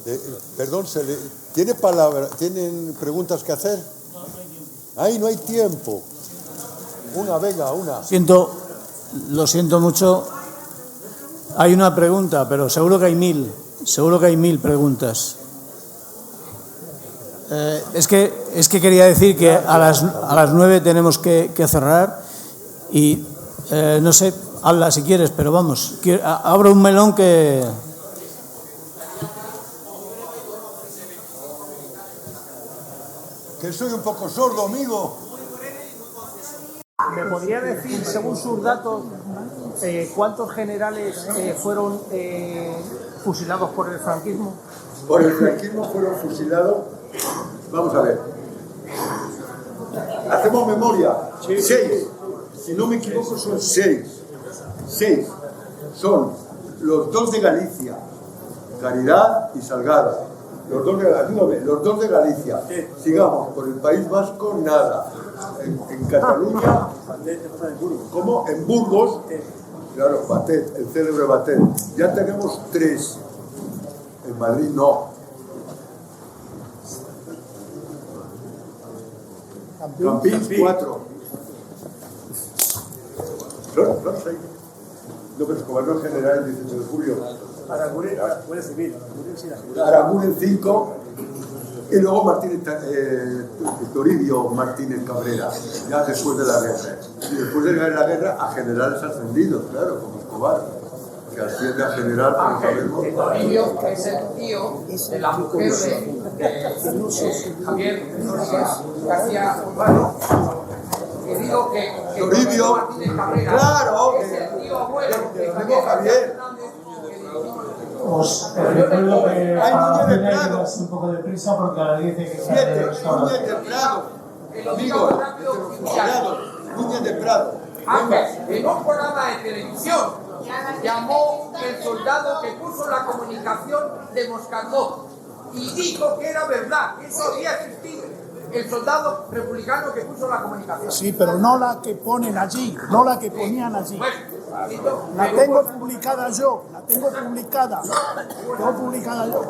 gracias. Perdón, ¿tienen preguntas que hacer? Ay, no hay tiempo. Una. Lo siento mucho. Hay una pregunta, pero seguro que hay 1000 preguntas. Es que quería decir que a las 9 tenemos que cerrar y no sé, habla si quieres, pero vamos, abro un melón que... Que soy un poco sordo, amigo. ¿Me podría decir, según sus datos, cuántos generales fueron fusilados por el franquismo? Por el franquismo fueron fusilados. Vamos a ver. Hacemos memoria. 6. Si no me equivoco, son 6. 6. Son los 2 de Galicia, Caridad y Salgado. Los dos de Galicia. Sigamos, por el País Vasco, nada. En Cataluña, ¿cómo? En Burgos, claro, Batet, el célebre Batet. Ya tenemos 3. En Madrid no. Campins 4. Claro, 6. No, pero es gobernador general el 18 de julio. Araguren 5 y luego Toribio Martínez Cabrera, ya después de la guerra. Y después de la guerra a generales ascendidos, claro, como Escobar, que asciende a general, como sabemos. Toribio es el tío de la mujer de Javier García Urbano. Que digo que Toribio, Martínez Cabrera claro, es el tío abuelo de Javier. Os recuerdo que para hacer hay que darse un poco de prisa porque ahora dice que se hace Núñez de Prado, amigos, Núñez de Prado. En un programa de televisión llamó el soldado que puso la comunicación de Moscardó y dijo que era verdad, que eso había existido. El soldado republicano que puso la comunicación. Sí, pero no la que ponen allí, no la que ponían allí. La tengo publicada yo, Tengo publicada yo.